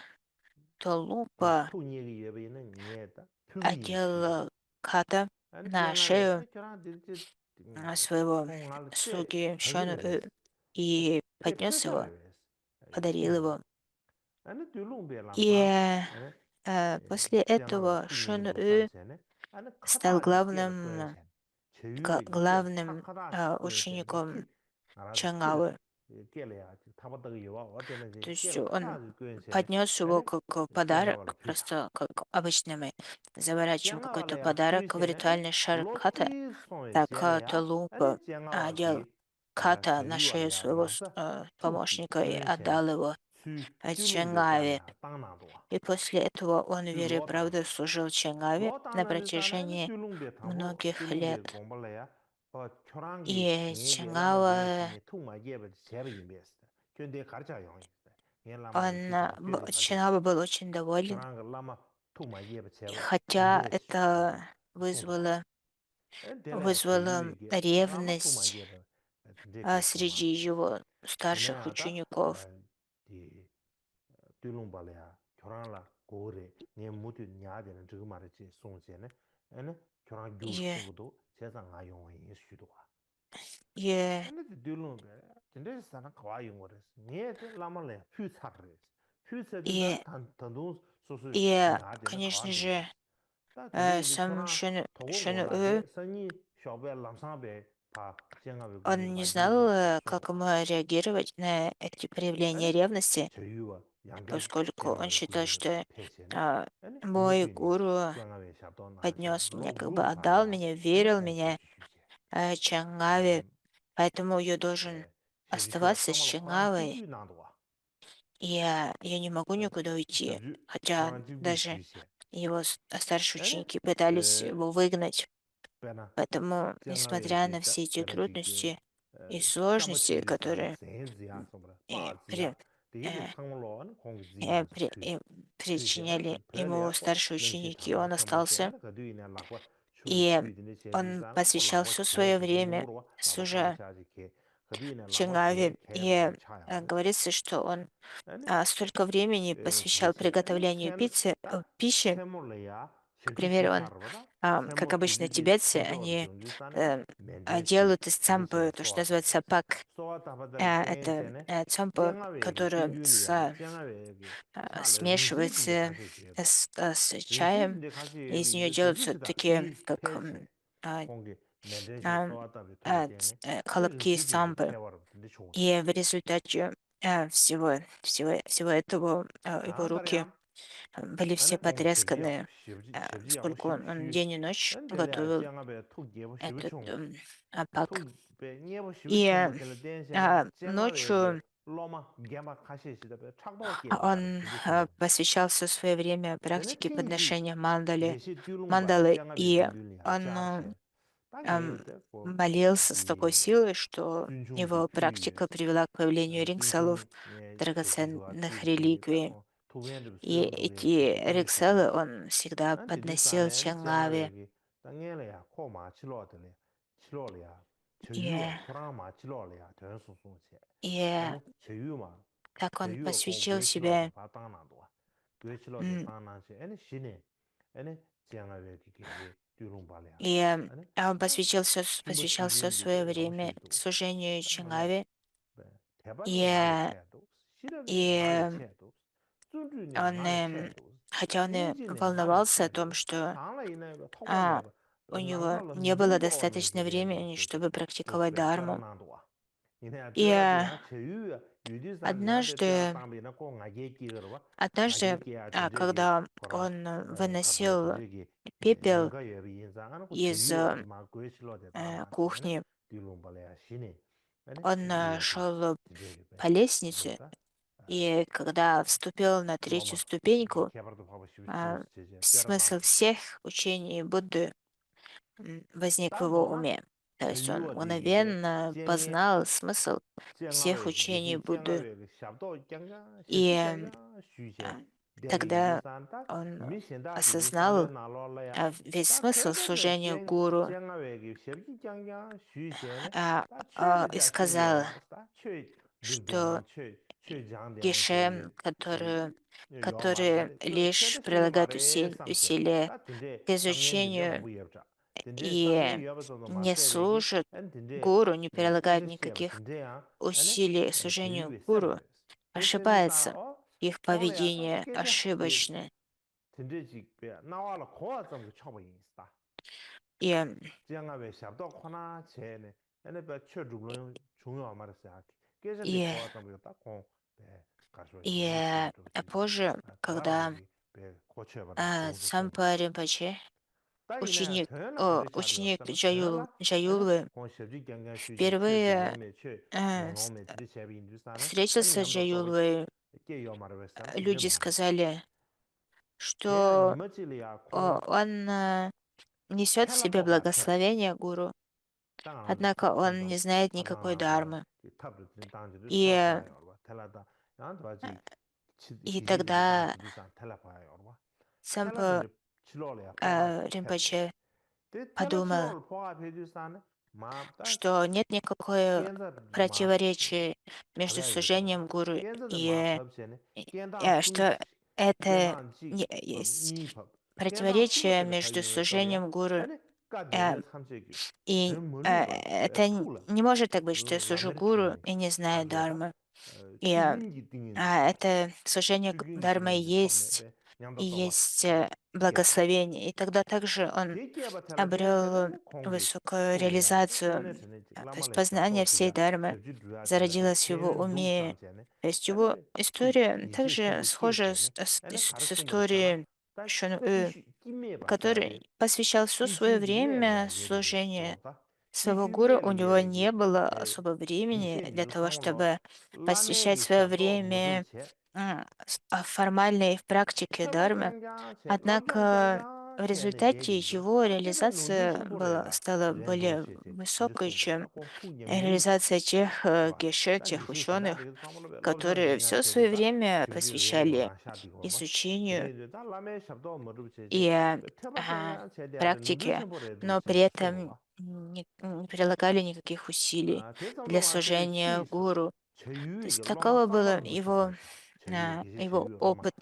Толумпа 偷你个也别能捏的，偷你去的， одел Ката 俺 на 讲个为 шею 俺叫他这своего 从哪里带 слуги 陪个 Шону 来，и 带 поднес 陪啥 его, 来，送 подарил 的， его. 俺对龙别拉 И 萨，俺 после 讲个为 этого 偷你个 Шону 别啥子钱呢？俺可 стал 大就给了个人 главным, 钱，吃鱼为给了他 главным 可大个人钱，给 учеником 替，俺是给了 Чангавы. 给了呀，他把这个有啊，我在那 То 些给 есть 了可 он 大个人钱呢， поднес 俺 его как 讲个 подарок, 为了赔偿。 просто как обычно мы заворачиваем 讲个话了 какой-то 呀，给 подарок 有 в 些呢，哎， ритуальный шарик 老 Ката, 推送一 так 些了呀，哎，你 Толумпа 讲个话 одел 给那个 Ката 吃 на 鱼了 шею 呀，своего 老是偷给 помощника 个 и 人钱呢， отдал его 去对龙别家了 Чангаве. 呀，当然多啊， И после этого он 对 верой и 老当然， правдой служил Чангаве 老当 на 然的啥呢？那 протяжении 对龙别堂后， многих 对龙别 лет. 广播了呀，把全上给 И 年给那么给人去 Чангава, 年偷嘛也不钱不应该是的，就得卡家样子的，人那么个 он, 去啥，就得卡家， Чангава был очень 全 доволен, 上个那么偷嘛也不钱不， хотя 年去， это 送多。 вызвало 得了，吃鱼 вызвало 为给，那么偷嘛 ревность 也不，这别送啊， среди его 今天 старших 啊，他 учеников. 的对龙巴了呀，全上了过来，你木头伢的人这个嘛的去送钱呢，哎呢，全上有 И, 吃不多，现在俺用也许多啊， и, 哎那这对龙边，真的是啥那可爱用我的，你这那么来配菜的，配菜的啥，и, 他都说是 и, 伢的那可爱 конечно 用的， же, 但这里的全 сам 上 Шон, 通过我那 Шон 的生意小白、两三百，怕见个为你 он не 把衣 знал, 服去送 как 多。 ему реагировать на эти 哎 проявления 呢， ревности, 吃鱼啊，养个 поскольку 见个 он 为给 считал, 你个 что 配钱呢， а, 哎呢，你 мой 对你 гуру 见个为下到哪些， поднес 老 мне, как бы 古啥了 отдал 呀？ меня, 哎呢， верил 哎，学 меня 习学习， Чангаве, поэтому я должен 学习学， оставаться 怎 с 么了？突然就 Чангавой. 遇难多啊？ Я не могу 哎， никуда 这 уйти, 就突 хотя 然就遇 даже 缺陷， его старшие 哎呢， ученики пытались его выгнать. 别呢， Поэтому, 见个为 несмотря 给 на 的， все эти 别了这个， трудности и 这么这 сложности, 就啥呢？ которые 绳子呀什么的， и 把子呀，这个 э, 长老呢，空个子呀去推。 推些呢， причиняли 拍了 ему 呀， старшие 能去 ученики, 他妈 он 看不见 остался, 那个对呢，拉过出 и 推的那些对 он 啥呢？我拉 посвящал 过 все 去 свое 这个木 время, 路啊，拉过过 служа 下去开，和对呢，拉过开 Чангаве. 开不 И 给插样的， говорится, что он 哎呢， столько времени 这 посвящал 些，哎呢， приготовлению 菜啊， пищи. 菜木了呀， К 小区吃 примеру, 啥 он, 了不的，菜 как 木对 обычно 对的 тибетцы, 配套的 они 种就是啥呢？缅甸去 делают из 那些 цампы то, 烧 что 啊大白 называется пак. 烧啊大白的干些 Это 呢， цампа, 讲啊为个对 которая 对的呀，讲啊为个差了，人参进的开 смешивается 始学个。 с 人参进 чаем. 的开始 И 为 из нее 这就 делаются 是的 такие, 配 как 配菜， а, 光给缅甸些 а, 烧啊大白大白点呢，那人 колобки из 参进的 цампы. 拍完了真的穷的， И в результате всего этого его 啊，大 руки 家， были 俺 все 那光个吃鸡呀， потресканы, 吃鸡呀，我 поскольку 学不 он 学？ день и ночь 俺这里 готовил 讲啊呗，偷鸡我学不 этот 穷， 偷 пак. 呗，你我学不 И 穷不开了点些呢，讲啊呗个 ночью 老嘛，干嘛开始是的呗，差不多点了嘛的， он 真的穷。 посвящал все свое время 真的 практике 天气， подношения 也是对龙吧， мандалы, 讲啊呗， и 对对呀， он 加些， 大概 ам, 的个 молился с такой 的 силой, что 尊重的 его 推约， практика привела к появлению 尊 риксалов, 重学习说啊，推 драгоценных 推，这 реликвий. 个图片的所 И 有老的学 эти 习真的学的。 риксалы он всегда 俺这对啥 подносил 呢？你讲啊呗 Чангаве. 个，当然了呀，靠马去捞的嘞，去捞了呀，吃 И, 鱼啊，全让马去捞了呀，全送送去。 俺 и 呢吃鱼嘛， так 吃 он 鱼啊，光 посвятил 过去捞的 себя 把当那多，过去捞的 м, 当那些，俺呢是呢，俺呢讲啊呗个对龙巴了呀， и 俺呢， он 俺 посвящал 不虚 все 荣的 свое 老学 время 多， служению 怎么嘞？ Чангаве. 对，台湾的 И, 俺的钱都，西的俺的 и 钱都，尊重的 он, 俺的钱都， хотя он 尊 и 敬的俺的 волновался о 钱 том, 都，俺 что 上来那个淘宝那 а, 个，у 拿 него 到了 не было 能包那些 достаточно 的那 времени, 些的， чтобы 都 практиковать 别了 дарму. 那多。 你看， И 别了对呀，吃鱼啊，有的啥伢的对呀， однажды, 当别人光俺给给了吧，俺给 однажды, 给啊，真这个， когда 不然， он 卡多真 выносил 这个，人 пепел 家也为因啥，俺那个吃 из 鱼啊，妈过去了的当那些，俺 кухни Он шел 디제게 по лестнице, 가르다 и когда вступил на третью 로마 ступеньку, 개발도 봐봐 а, 쉬우스 제제 뼈라다 смысл всех учений Будды возник в его 다보나 уме. То есть он 저유어 되게 мгновенно 쟁에 познал смысл всех 쟁아외 учений 계시 Будды. 쟁아외 샤도 갱가 И 셰지 갱가 슈제 대기 тогда 인도산다 он 미신다 되게 осознал 상례 나로라야 весь 다 смысл 개베베 служения 쟁 гуру 쟁아외 셰지 갱가 슈제네 а, 다 최베 и 자식이야 сказал, 말스다 최 что 르드왕 최 장대왕 Геше, 제게 요 말다 который 요 лишь 최대신의 прилагает 말에 삼제 усилия 다 든데 к 상년지대 изучению 무예브자 든데 상년 и 유업에서도 не 마세베기 служит 엔 든데 гуру, не прилагает 깨끗이야 никаких 든데야 아니 усилий к служению 제유의 гуру, 세버레스 ошибается. 대세미사 Их 올해야다 поведение 깨자 예 ошибочное. 든데지 나와라 고아 좀 쳐봐 인스다 И, 지양아베 샤도 코나 제네 아니 바 쳐주고 중요 말했어요 깨자지 и, 고아 좀 있다 고 가서 и 지지 치료도 지지 позже, когда 다라베기 배 고쳐봐라 공부 Сампа Ринпоче, 따이네 ученик, 더나 가르쳐야 ученик 되었잖아 더나 아니 Джаюлы, 공시지 경경 수지 최지 впервые 내매 최 영어매 들이셔비 인도산에 아니 встретился с 냠도 또 Джаюлой, 깨요 말을 했잖아 люди 냠마 сказали, 걔가 что 이머질이야 콩 он несет в себе 텔라포가 텔 благословение гуру, 땅안도 однако он 텔도 не знает никакой 아상아도 дharмы. 탑을 드린 땅지를 И, 텔라포야 여러분 텔라다 나한테 와지 и 기지들이 тогда 땅지를 텔라포야 여러분 텔라도 Сампа 이제 칠로래야 포가 패드레스 Ринпоче 데 텔라 подумал, 칠로를 포가 패드산에 마다 что нет никакой 깬자 마 противоречия между 가봐야 이거잖아 служением гуру 깬자도 마 и, 법세네 깬다 что 수이치 это 깬다 지 есть 니법 깬다 противоречие 술로들 между 가요 소리야 служением гуру 아니 э, 까데네 삼세기 더 и 멀리봐 это 툴라 не может так быть, что я служу гуру 라메르체네 и не знаю 가르다 дharмы. И 추긴기 띵인데 это служение 추긴기 дharмы 띵인데 톱네 есть и 냥도 또봐 есть 깨다 благословение. И тогда также он 대기야바 텔라 обрел 대세네 공기 высокую 툴이야 реализацию, 에네스네 то есть 라말레 познание 샤도 всей 그자 дharмы 섭지 주야 텔라데 зародилось в его 걔는 룩 уме. 상제네 То есть его 아니 툭 история 이제 также 슈브 схожа 케제네 아니 с 가르친 버렸잖아 историей 딱 Шун'э, 끼슈 끼메 봤어야 돼 который посвящал все свое 끼슈 время 끼메라 얘들이 служению 좋다 своего 끼슈 гуру. У 끼메라 него 얘기 не было 에 особо времени для 기시주 того, 상으로 чтобы посвящать 라메기 свое 샵도 모두 время 제 формальной в практике 철보 дharмы. 갱자 제 람도 Однако 갱자 в 쟤네 результате 얘기지 его 딱 깨베 노드 реализация 심보래라 стала 렌도 более 셰제 이제 высокой, 통보 чем 딱고 후냐 미파 реализация тех 봐 геше, 딱 тех 기시 신다 ученых, 되게 상물로 럽선 которые 갱자 все свое 셰제다 время 슈지 렌도 посвящали 라샤디 봐 изучению 근데 이제 다 라메 샵도 모두 셰제 и 태바 갱자 셰대야 노드 практике, 심보래도 но при 셰제 этом 깨봐 не прилагали никаких усилий 아 대성도 для 마세 служения 키스 гуру. То есть 제유에게 로마 таково было 쌍바름 붙이지 않자 제유의 계시 его 제유 로마 опыт,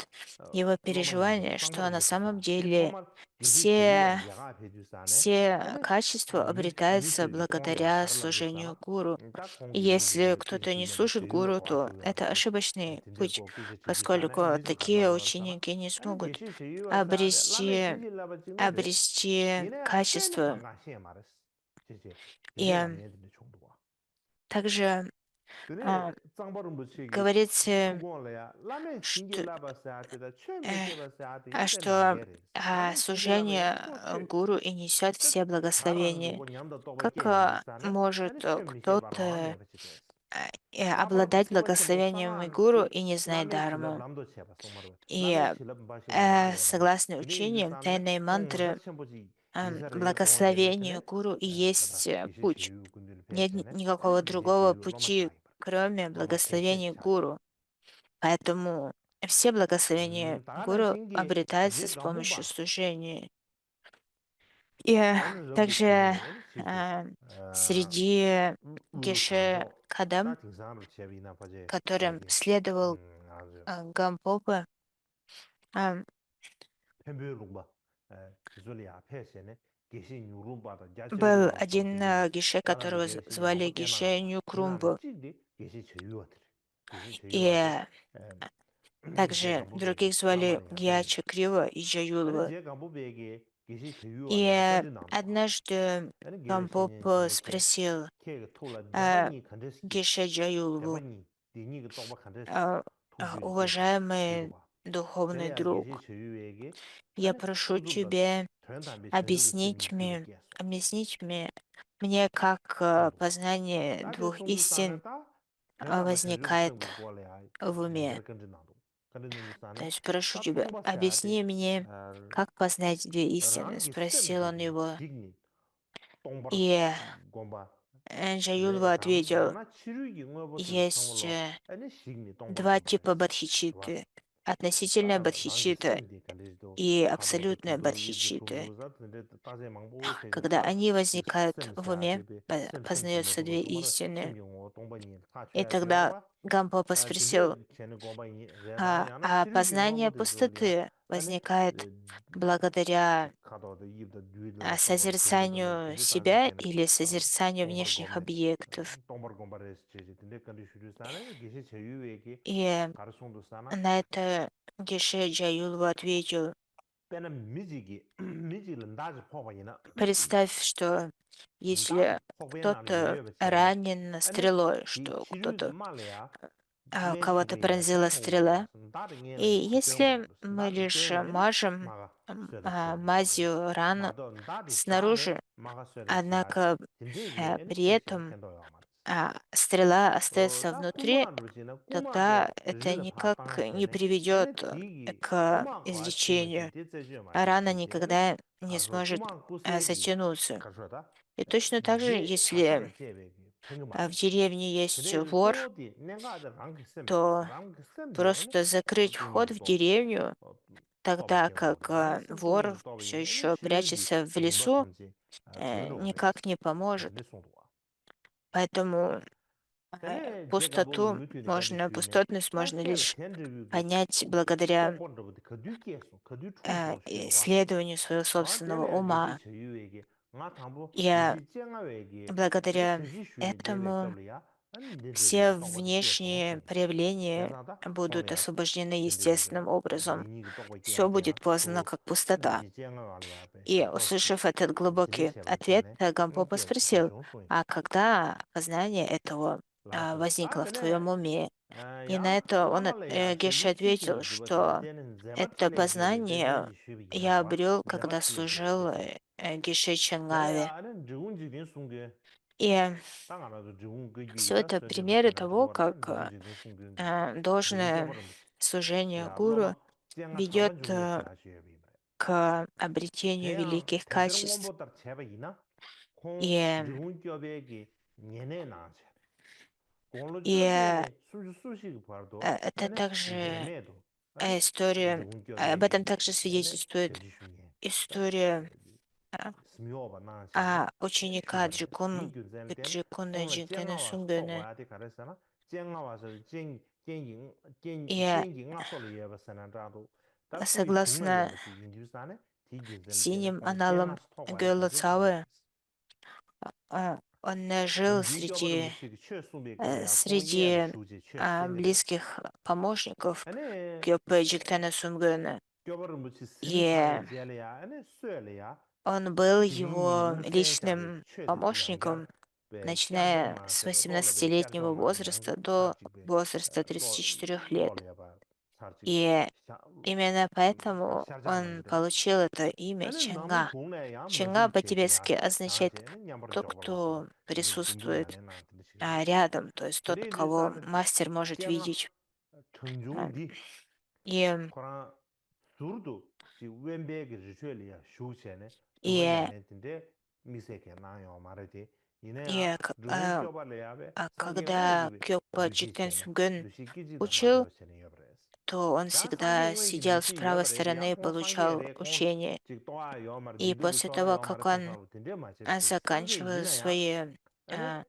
его 로마 님들 переживания, что 쌍바름 на самом 붙이자 디 деле 로마 계시 제유와 все, 야가 배주사네 все 아니 качества обретаются 미세지 공이야 благодаря 가르라 служению 줬잖아 гуру. 딱 И 공기 если 유기지 계시 кто-то не 주면은 служит 제유와 гуру, то 고아쇼야 это 말세 ошибочный путь, 딘데고 계시 제주사네 поскольку 미세 такие 갈라와 그러잖아 ученики не 아니 смогут 계시 제유와 사데 라메 обрести, 지질라바 찍는데 обрести 얘네 쎄네 качество. 방가시에 말했어 제제 И 얘네가 얘들이 정도와 также 근데 а, 짱바름 붙이기 говорится, 투고래야 라메 что 징겔라바스야 때다 최메 э, 깨바스야 때 а 야데 что 나게레 라메 징겔라바 служение 야고 최 гуру и несет 그 все 가라는 благословения. 거고 냠도 또바 Как 깨인지스타네 может 아니 최메 깨바라 кто-то 메바치 됐어 까바르 обладать 바스케바 첨보 благословениями 상한 гуру 디 и не знать 라메 칠럽 дharму? 람도 체바 송마르 라메 И 칠럽 바시바 라레 바네 согласно 근데 учениям, 인도산에 тайной 공원사 мантры 첨보지 благословению 이사르게 гуру и 그다 есть 계시 путь. 제유 군들 Нет 배세네 никакого 아니 계시 другого 제유 로마 пути, 차이 кроме 로마 개체 благословений 차이 гуру. Поэтому все благословения 다가다 гуру 신기 обретаются 이제 с помощью 감본바 служения. И 애는 럼도 также 치네 시제 среди 루 Геше 강보 Кадам, 다 제비나 바제 которым 제게 следовал 아주 Гампопа, а, 펜베룩바 그절이 앞에서네 계시 뉴룸바다 был 자체로라 один 소진이 Геше, 다라데 которого 계시 звали 요바 Геше 깨나가봐 Нюкрумбу. 디나는 찌디 계시 제유어들 계시 И 제유어들 제가 также 무베기 других звали 라마리 앞에 Гьяча Крива и 아니 Джаюлва. 제가 무베기 계시 제유어래 И 까지 나노와 однажды 아니 Гампоп 게르신이 진데케 спросил 케가 톨라 а, 대바니 컨데스키 Геше Джаюлву, 대바니 디니가 또바 컨데스 투비 제제 уважаемый 디고바 духовный Tene ya geshe друг, cheyu wege, я ane прошу kuzuba тебя tuyan tambi shenrugu simi объяснить gyulu мне, geso, объяснить мне, как sondwa. познание Da de двух sondu sana истин ta, tuyan tamba shenrugu возникает semgu kwa le ya в уме. nyanjara kanzi nangdo. Kandi nundu То sana, есть прошу ta тебя, tongba sayade, объясни мне, как познать две истины, rangi спросил он semdegi его. shigni tongbar И gomba. Джаюлва ответил, Dana chirugi ngobo tsu есть samlo, ane shigni tongbar два gomba типа res. Wa, бодхичитты. Относительная ta rangi бодхичитта semdi kandido, и kado da абсолютная tuzo yibzi бодхичитта. tumdo za, tende taze mangbo seja Когда ta, они di возникают sem в уме, sayade be, sem познаются tumodo две tumara, sem истины. yungo tongba nyi, ta И chaya тогда chaya Гампапа спросил, tende chene gomba nyi, reda yana а chirugi ngobo познание de zolya, пустоты ane возникает благодаря kado da yibda duila tongbar chungudala, созерцанию tende taze себя chene или созерцанию tongbar внешних gome, объектов? tongbar gomba res cheche, tende kandi shuru sana, geshe chayu weke, И karasundu sana, на это Геше Джаюлва ответил, pena mizigi, mizigi landaji poba yina, представь, что ndaji если poba yana кто-то yoyo bachene, ранен ane стрелой, di что chirugi кто-то malaya, кого-то ngen пронзила tenchong стрела, waras, ndadi и ngen chiteng если waras, мы ndadi лишь tenga ene, мажем maga sweda chebe waras, мазью рану mado ndadi chale, снаружи, maga sweda chayade, однако tindegi ene при tenchong этом kendo waras. стрела остается Da внутри, kuma ruchina, kuma de тогда это rila pa никак tanga не chene, приведет ene tigi, к kuma kwa chima chi излечению, de zejo ma а de рана cheche, ene никогда не karso сможет kuma kusegi, затянуться. karso da, И точно так же, je kashiga если jebe ki, pengi ma в res. деревне есть Tene вор, so di, nenga de rangi sem res, то rangi sem de, ene, просто закрыть dungi вход ki в toba, деревню, toba тогда kendo как waras, da sem tungi вор ki toba все ina, ene еще shirugi прячется в rimba лесу, kanchi, tuendo wares, никак не поможет. ne sondwa. Поэтому Tene je gambo пустоту mutu ni kandi можно, shuyo ne, пустотность ta можно shela лишь tenri yu понять благодаря tokpo nirwa kadu kyeso, kadu chungpo shirwa. исследованию своего собственного Tene geshe ума. chayu wege, nga tangbo Я geshe jenga wege, tene благодаря kaji shuni dewe этому tabli ya, an nirwa все wege tokpa di kyeso nga внешние songwa. проявления Tenza ta, songli будут ya, освобождены tende wege, естественным образом. nini ki tokpa Все kyeso будет ya, познано ko как пустота. geshe jenga wali ya pe, И, doshi, услышав этот tende глубокий sheba ответ, chene, nga Гампопа kyeso спросил, tenchon songi. а когда познание этого La so, ta возникло в твоем tene, уме? И на ya, это namala ya, Геше shenru chi ответил, chigi jiba tene, что tene zeba это chile jebe, de познание zenji shubi я yinarwa, обрел, zeba когда chile jebe de служил se. Геше Tene Чангаве. ya, ane zhigung jigdin sungi, И tanga na zo zhigung gui gui все da, это so jeba примеры tena того, tawara, как ane zhigung jigdin sungi ngi, zhigung должное gyobar mbichi. служение Ya, гуру loma, jenga ведет tangban chungi siya shuyo bimre. к обретению Tena, великих tenzir качеств. ngombo tar cheba ina, kong И, zhigung gyobe gi nyene na che. Kong lo и gyobe ne, suju sushi gi pardo, это ane также nyeme do, ane история, zhigung об gyobe этом gi, также ane свидетельствует cheji shunye. Ta, история smyo ba na che ne, ученика shubare. Di Джикун, gyun zen ten, Джикуна kong la Джинкана jenga wa sok Сунгана. waya di kare sana, jenga wa sa И jengi nga soli yeba sana rado, ta sui chungme согласно leba chi yinju sana, di gyun zen ten, синим kong jenga аналам stok waya Гёла kanche shubare. Цавы, он жил Gongyu gyobar среди, mushi ki che sumbe kala ya, kong ye la среди shuje che shenre. близких помощников Ane, Кёпа Джиктана Сунгана. gyobar mushi sim И thaye jele ya, ane sue le ya, он был jigin yi его ngu chen chabe личным che de nangyar, помощником, be kyar начиная jongma с se, lo le be kyar 18-летнего jongma le возраста nangyi до sar chikbe, возраста lo 34 lo лет. le ba sar chik, И sha, именно поэтому shar jang он nangre. получил это имя Ane namu Чанга. tongne ya, Чанга mazub che che ya, по-тибетски означает chanche, ane nyambar тот, jogbar waso, кто ane gumbu ya присутствует ne nang tili shigre. рядом, то есть тот, Tene li кого san мастер может jenga видеть. А, chengzhung di, И, Koran surdu chi wenbe ge rishwe li ya shu che ne tuma ya и, ne tinte mi se ke na yo ma re ti ina ya и rungun kyo ba le ya be sa ge nga когда ji be Кёпа dushi Джиктен che ne Сунгэн dushi ki ji da ma учил, do che ne yob re то он da sa ge всегда nga ji сидел с dushi yob правой re ya стороны и kong sang ge получал re kong учение. chi to a yo ma И dundu gi после to a того, yo ma re как sa он sa tinte ma che re ti sang ge заканчивал ina ya свои ane а,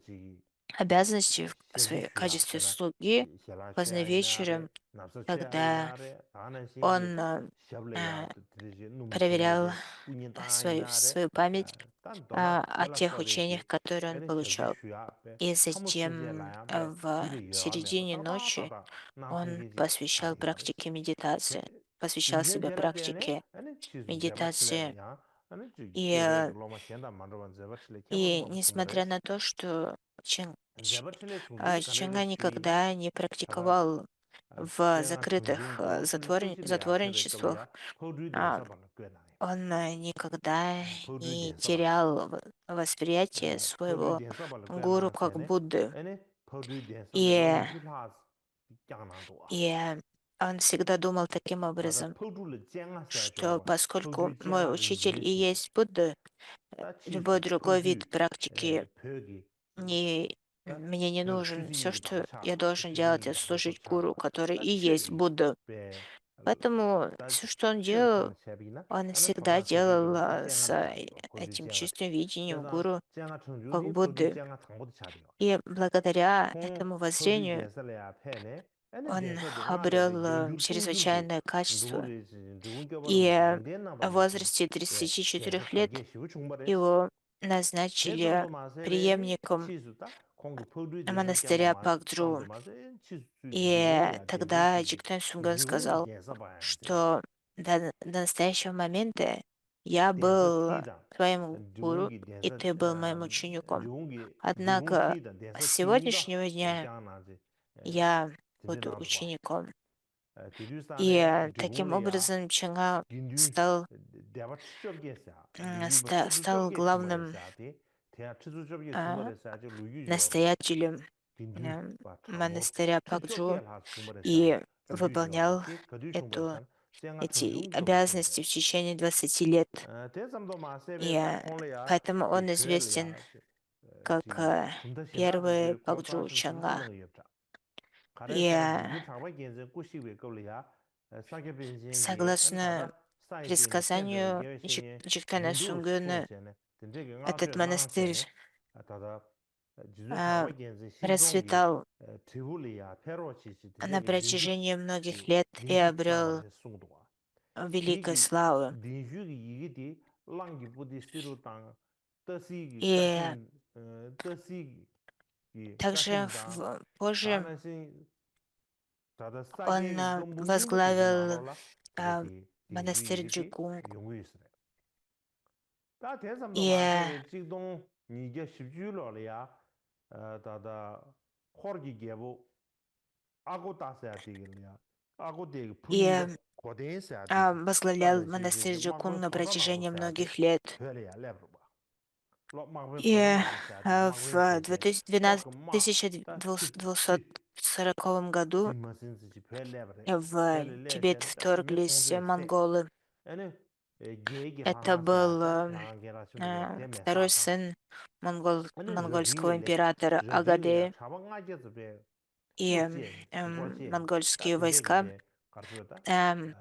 chi обязанности в sheji своей shu ya качестве che na слуги, xela che поздно a ina re вечером, napsa che a когда ina re dana shingi он shable ya а, tiri num chungme проверял de kunyin ta свою, ina re свою память tan doma о yala тех sobe учениях, ki которые он ene sheji получал. shu ya be И tamu tsinje la затем ya be в dibe yo le ba середине ta ta ta ночи ta na он sungge ji посвящал tari yo res практике медитации, посвящал yin себя jera pe ne практике ene chi su zeba chile медитации. ya ene chi И, gyobe de loma shenda mandwa zeba chile kema и loma sungba несмотря res на то, что zeba chile sungdi kanere Чанга shui na никогда не taba практиковал в 쟁아 закрытых 청중고 좀 소실이야 폐배 затворничествах, 겁이야 포드리 а, 대사발 꽤나요. он никогда 포드리 не 대사발 терял восприятие 포드리 своего 대사발 гуру 꽤나 как 세네 Будды. 아니 포드리 대사발 И, 롱필하 짱나도아 и он всегда думал таким 다다 образом, 포드리 쟁아 что 세쇼 поскольку 포드리 мой 쟁아 учитель и 유치시 есть Будда, 다 любой 치수 другой 포드 вид практики 벽이 не, 다 мне не 별 нужен. Все, 추진력이 что 다차라 я должен делать, 추진력이 это 다배 служить гуру, 법차라 который 다 и есть 첩이 Будда. 배 Поэтому 다 все, что он делал, 첩탕 첩이나 он 아니 всегда 토라 세계게 делал 다 с 쟁아를 차리고 포드 этим 쟁아 чистым видением 대상 гуру 쟁아 как 청주디 포드 Будды. 쟁아 당보도 차리고 И благодаря 콩 этому 포드 воззрению 대설래야 패네 아니 он 대설도 обрел 나래 연주 공줄도 чрезвычайное качество. 누구를 누군 껴버려 И 뭐 장대나 в 말이지 возрасте 예 34 대서 лет 가게 시우 중벌했어 его назначили 대점도 마세베니 преемником 치수다 콩그 포드 대서 껴마 монастыря 마 Пакджу. 땀도 마세 치수 И 지공이야 тогда 대주시기 Джигтен Сумган 지공이 сказал, 대서 봐야 돼 что до настоящего момента я 대서 был 티다 твоим гуру, 지공이 и 대서 ты был моим учеником. 지공이 지공 Однако 티다 с 대서 티니도 сегодняшнего дня 장나지 я буду 진짜나도 봐 учеником. И 디류산에 таким 지공이야 образом Чанга 긴류 стал, 대바 추적겠어 긴류 뭐 стал 추적게 главным 중벌했어 대야 추적게 а, 중벌했어 아주 루유죠 настоятелем 긴류 봐 참고 монастыря Пакджу 추적게 할 중벌했어 и 거두죠 выполнял 티 거두 эту, 중벌했어 쟁아 эти 청중교 обязанности в течение 20 лет. 대삼도 И 마세베 딱 콩려야 поэтому он известен 디퓨엘이야 как 지 군다 первый 신다지 Пакджу 고르다시 Чанга. 수술을 yap자 И 가래서 미 차바 견제 꾸시베 걸려야 사게 변신기 согласно 안다다 사이드니 텐데 предсказанию 개신이 Джигтана 린두 Сунгюна, 총세네 된저게 этот 나서 монастырь 나세네 다다 지주 а, 차바 견제 신종기 расцветал 티불이야 페로치시 на 된저게 린주 протяжении многих 이 лет и 린주 обрел 나바레 숭도와 великой 디기 славы. 린주기 이게디 랑기 부디 스티루당 떠시기 И 까신 떠시기 также 까신당 позже 다나신 다다 он 싸게 금부 융부터 возглавил 나로라 а, 이게디 린주 монастырь 이게디 Джигунг. 용의스래 다 대삼도 И 마세베 직동 니게 십주로리아 다다 코르기 개보 아고 따서야 되겠냐 아고 되 푸닝도 и 고대해야 되지 возглавлял монастырь 따라시 Джигунг 막을 на 통사 протяжении 나로서야 돼 многих лет. 별이야 레버봐 로 막을 И 통사 나로서야 돼 막을 в 세제 로그마 다 1240 году 지마신지 별 레버래 в 별 Тибет 레전에 딱미 вторглись 통제 세 монголы. 아니 게게 Это 하하서야 был 다 나게라 중에 второй 대메사당 сын 아니 монгольского 르딩게래 императора 르딩이야 Агадея. 차방아게서 배 И 꼴찌 꼴찌 다 монгольские войска 된저기배 가르쳐다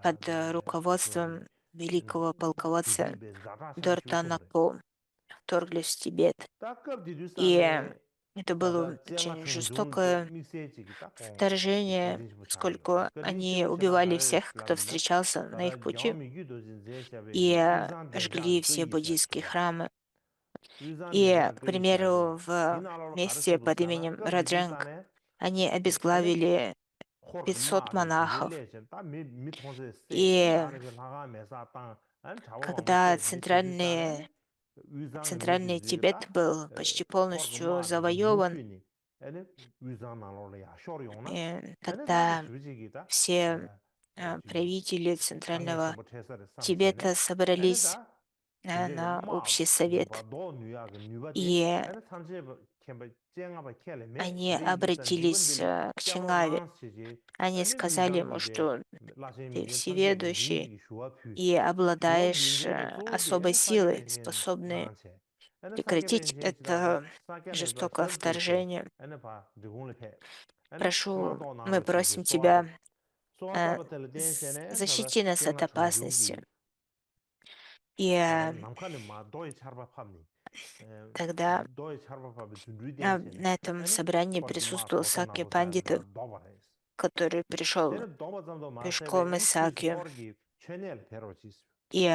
под 가르쳐서 руководством великого полководца 디디베 자다샤 쇼송래 Дортанако вторглись в Тибет. 딱급 И 디두산에 это было 다다 쟁아 очень 청중데 жестокое 믹세지기 딱공 вторжение, 거딘시 부차리요 поскольку 거딘 они 쇼시나 убивали 가래 всех, кто 라기나 встречался на их 다다 пути, 야미기도 진제샤베기 и 위산 жгли 대장 그 все 있어야 буддийские 줘봐 храмы. 위산 И, 대장 к 그 있어야 돼 примеру, в 디나라로 месте 가르쳐도 под 사나 именем 급 Раджанг 디두산에 они 아니 обезглавили 코르 500 마게 монахов. 지질레 다미 통세 세 И 다르게 나가면서 땅안 잡아먹고 когда 세 디두산에 위장 центральный Тибет 미지지다 был почти 코르 полностью 마게 завоеван, 유슈니 아니 위장 나로야 쇼리오나 и 아니 다게 тогда 주지기다 все 지 правители 당에 центрального 서버체서를 삼세네 Тибета 아니 собрались 다 진짜가 на 마 общий совет, 누바 도 뉴야가 뉴바데 и 아니 삼세 캠바 쟁아바 켈레메 они 레이두산 обратились 디번들이 к Чингаве. 캬바란스지 Они 아니 сказали ему, 위장기베 что ты 라셈이긴 삼세가 всеведущий 린지기 슈와퓨 и 슈와 обладаешь 린제가 쪼게 особой 아니 사게 силой, 벤신 способной 나한테 아니 사게 прекратить 벤신시다다 это 사게네 바 жестокое 설제세 вторжение. 아니 바 드공을 패 아니 Прошу, 클라도 мы 나로치지 просим тебя, 소아섭 э, 소아섭을 댄세네 다다 защити нас от 쟁아 опасности. 청중기 И 다다 남칸에 마 도이 차르바팝니 тогда 도이 차르바팝이 둔리 댄세네 на этом 아니 собрании 코르기 마 присутствовал 도타 Сакья 나로사야 Пандита, 다 도바레스 который пришел 되는 도바잠도 пешком 마세베 из 엔 치즈 Сакьи, 코르기 최넬 페로치스 и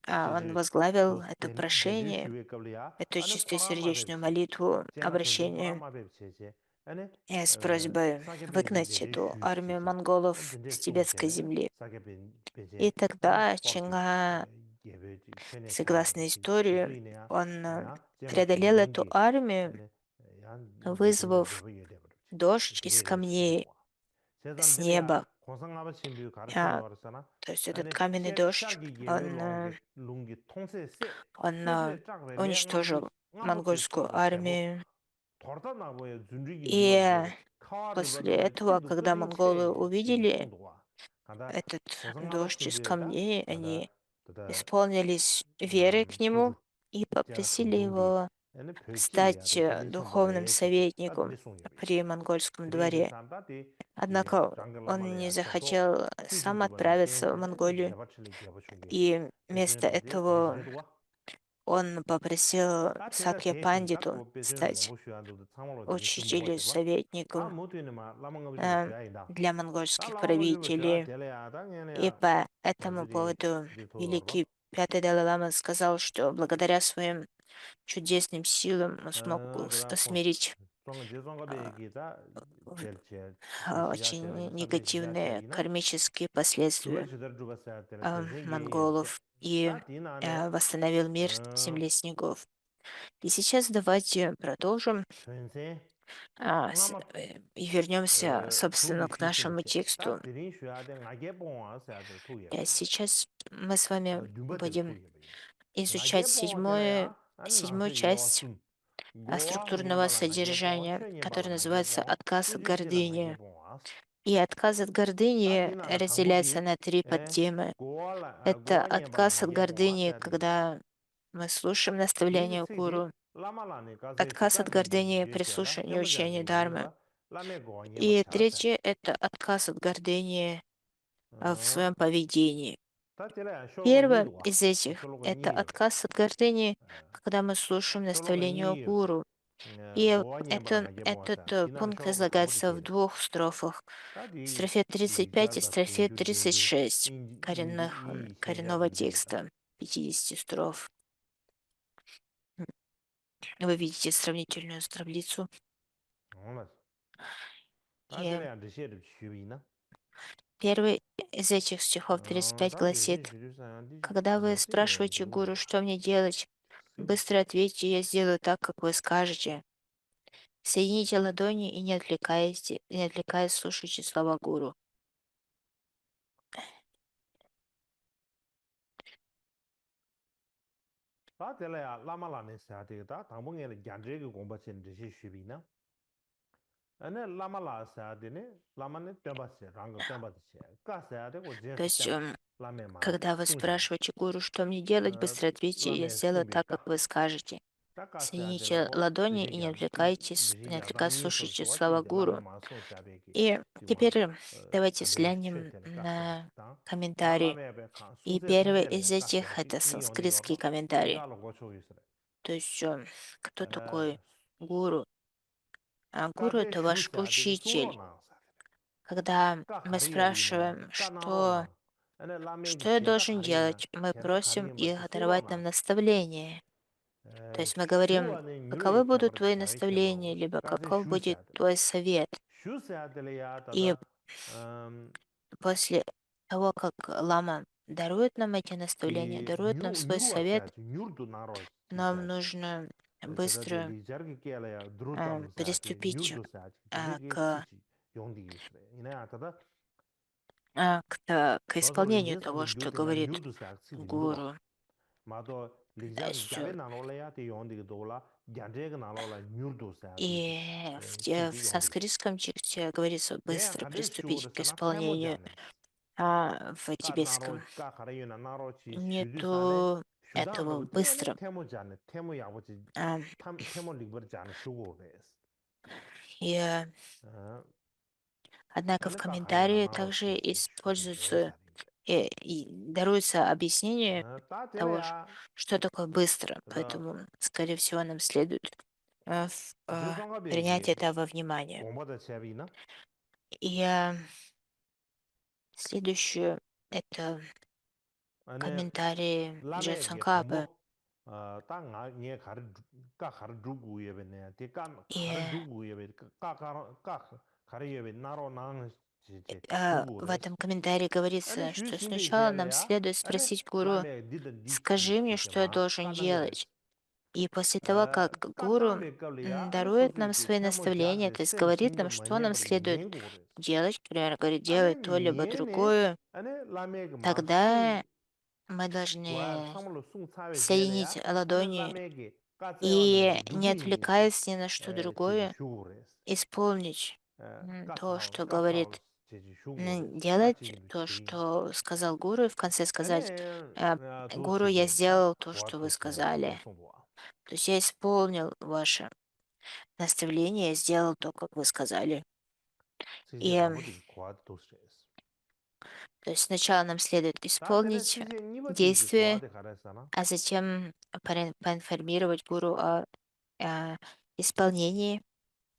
он 치즈 возглавил 도 это 덴지 прошение, 슈에 qab리야 эту 아니 토라마 чистосердечную 뱁체 молитву, 쟁아 청중 обращение 토라마 뱁체제 아니 с просьбой 사게 벤제 выгнать 베제 эту армию 슈스티제 монголов с 덴데 тибетской 뚱세네 земли. 사게 И 벤제 아니 тогда 코르기 Чинга, 예베지 최네 согласно 샤바르치 истории, 수수이네야 он 야 쟁아 преодолел эту 청중기 arмию, 아니 얀 대중도 вызвав 되버게 되버지 дождь из 되게 камней. 숭도와 с неба. 고상나바 친구 가르치는 А, 거라잖아. То есть этот 아니 каменный дождь, 샤기 예외 он, 롱기 통세 세 он 수세 짝베 уничтожил 랑아부치 монгольскую 속에 제보 армию. 더다나보에 준비기 И 눌러보에 카와르 после 버드베 этого, 찌도 когда 끓인 монголы 채 지기 увидели 통도와 간다 этот 고상나바 дождь из 친구에다 камней, 간다 они 더다 исполнились веры к 투주 нему и 제가 попросили 동동디 его 애는 벽지야 стать 되게 духовным 송보에 지지 советником 따뜻이 송여베 при монгольском 드링기 дворе. 산다디 이 Однако он не 장글라말이야 셔도 захотел сам 슈슈두바나 отправиться в 땡세 디 Монголию, 개바칠리 개바충게 и вместо 배전도디 этого 배전도와 он попросил 따테다 Сакья 대신 Пандиту 딱 배전 стать 공부 쉬한도도 참말로 되게 учителем, 숨보거든 봐. 다 советником 모두에는 막 라망가 좀 쉬어야이다. для 다 монгольских 라망가 좀 쉬어야 правителей. 될래야 И 당연히야. по этому 어디디 поводу 디토로 봐. великий Пятый Далай-Лама сказал, что благодаря своим чудесным силам он смог 그다 콘 усмирить 좀 제정가베 얘기다 в- 제제 시야 очень 제베 사베 시야 негативные 제비나 кармические 주가 последствия 주들 주가 써야 될 대생이 세. монголов и 다 디나네 восстановил мир в земле снегов. И сейчас давайте продолжим 전세 응아마 и вернемся, собственно, 두기 к нашему 시스템세. тексту. 딱 드린 쉬어야 돼. 나게 봉화 써야 될 투예베. Сейчас мы с вами 둠바들 будем 투예베. изучать 나게 봉화 될래야 안 седьмую 나서 часть 예와숨. 고아 структурного 녜발라 나게 봉화 содержания, 셔니발라 который 나게 называется 봉화 «Отказ от 뚜지실라 나게 гордыни». 봉화. И отказ от 다 гордыни 디나나 разделяется 강보디 на три 에 подтемы. 고아라 Это 고아 녜발라 отказ от 나게 봉화 гордыни, 써야 돼. когда мы слушаем 디 наставления 시디 гуру. 라마라네 가서 Отказ от 집단지 гордыни при 예셔라 слушании учения 템버장게 Дharмы. 예바 라메 고아 녜바 И 차세. третье– это отказ от гордыни в 어. своем поведении. 다 될래야 쇼로가 Первое 니도와. из этих– 쇼로가 это 니요베. отказ от гордыни, когда мы слушаем 쇼로가 наставления 니요베. гуру. И 고아 녜발라 나게 봉화 этот 써. 디난 пункт 쇼로가 강보디 излагается в 테레. двух строфах. 다디 Строфе 35 и 리자다 строфе 둥주 둥주 36 인지 이 коренного 현자들이다. текста 50 строф. Вы видите сравнительную таблицу. 정말 И 다들에 앉으셔도 쉬위나. первый из этих стихов 35 다들 гласит: 주주사한 «Когда вы 디지네 спрашиваете гуру, 누구야? что мне делать, быстро ответьте, я сделаю так, как вы скажете. Соедините ладони и не отвлекаясь, слушайте слова гуру». 다들에야 라마라네 사데다 당봉에 간제게 공부하신 듯이 쉬위나. 아니 라마라 사데네 라마네 떼바세 랑거 떼바세. 까사데 고 То 제스 есть, 떼바. 라메마 когда вы 숭샤베. спрашиваете гуру, что мне делать, быстро ответьте, я 라메 сделаю так, как 숭비까. вы скажете. Соедините 까까사데라고 ладони и 듯이 не 듯이 отвлекаясь, 야당이 слушайте 소소와 слова 찌데 гуру. 라메마 숭샤베기. И 지와 теперь давайте 간데 взглянем 쉐텔 까세. на 다 комментарий. 라라메베 칸 И 숭세 первый 숭제레 из этих– 까세. это 니 용디 санскритский 요로. комментарий. 디가로 고쳐 있으래. То есть, кто такой 에 гуру? Гуру– 까데 это ваш 슈세 아데 учитель. 수로나. Когда 까 мы 가리야비나. спрашиваем, 까 что, 나로나. 아니 라메기 что я 제다 должен 가리나. делать, мы 걔네 просим 가리는 их 것이 даровать нам 수로나. наставление. То есть мы говорим, 슈와는 каковы 뉴로이 будут 템버를 твои 자위 наставления, 템버고. либо 까데 каков будет 슈세 твой совет. 슈세 아들이야 И 다다 после того, как лама дарует нам эти наставления, 디 дарует нам свой 뉴르와 совет, 써야지 뉴르도 나로 нам 지셔야 нужно 그다데 быстро 리자르게 깨라야 드루담 써야지 приступить 뉴르도 써야지 а, 되게 к, 치지 용디기 있으래 이내 아다다 к 저서 исполнению 리제스 того, что 윈두데 나 говорит 뉴르도 써야 치지 누와 гуру. 마도 То 리자르게 есть, 깨베 나로래야 데 용디기 도라 얀제가 나로라 뉴르도 써야지 и в 치지 용디기 санскритском тексте говорится 대 быстро 간데 приступить к 슈르스나 исполнению, 태모자네 а в 까 나로 тибетском 까 가라유나 나로치 슈두사네 нету 슈다나 этого 부테네 быстро. 태모자네 태모 야버지 А, 태모 리버자네 슈고베스 И, однако в 아니 까 가리유나 комментарии также 나로치 используется 슈디베스 и даруется объяснение того, 따데래야 что такое быстро. 그다 Поэтому, скорее всего, нам следует принять 제정갑이 это во внимание. 공보다 제비나 И следующее– это 아니 комментарий 라메게 Джетсанкапы. 동보 땅아 예 가르 까 가르 두고 예베네 디까 И 가르 두고 예베 까 가르 예베 나로 나는 제 в 두고레스 этом комментарии 아니 говорится, что 슈싱비 сначала нам 제래야 следует 아니 спросить гуру, 라메 디든 скажи мне, что я 디치마 должен 까나게레스 делать. И после того, как гуру 까까베 qab리야 아니 дарует нам 소소기 свои 템모 наставления, 자르데 то есть 셈 говорит 싱거 нам, что нам 마녀버 следует ཉེ고 그랬어. делать, например, говорит, 아니 делай то либо ཉེ네 другое, 아니 라메가 тогда 막숭 мы 고야 должны 상물로 숭 차베 соединить 젤야 아니 ладони 라메기 까제와는 и, 게 не 루빈이 отвлекаясь ни на что 제지 другое, 슈고레스. исполнить то, 까타올 что 까타올 говорит, 제지 슈고레스. делать 까치기도 то, 치. что сказал гуру, и в конце 아니 сказать, гуру, я 도시기 딱 сделал то, что вы 고아토스야 сказали. 도송보아. То есть я исполнил ваше наставление, я сделал то, как вы сказали. 시제 И 가보디 고아토스레스. то есть сначала нам следует 다 되네 исполнить 시제 니버디기 действие, 고아데 가라사나. а затем поинформировать гуру о исполнении,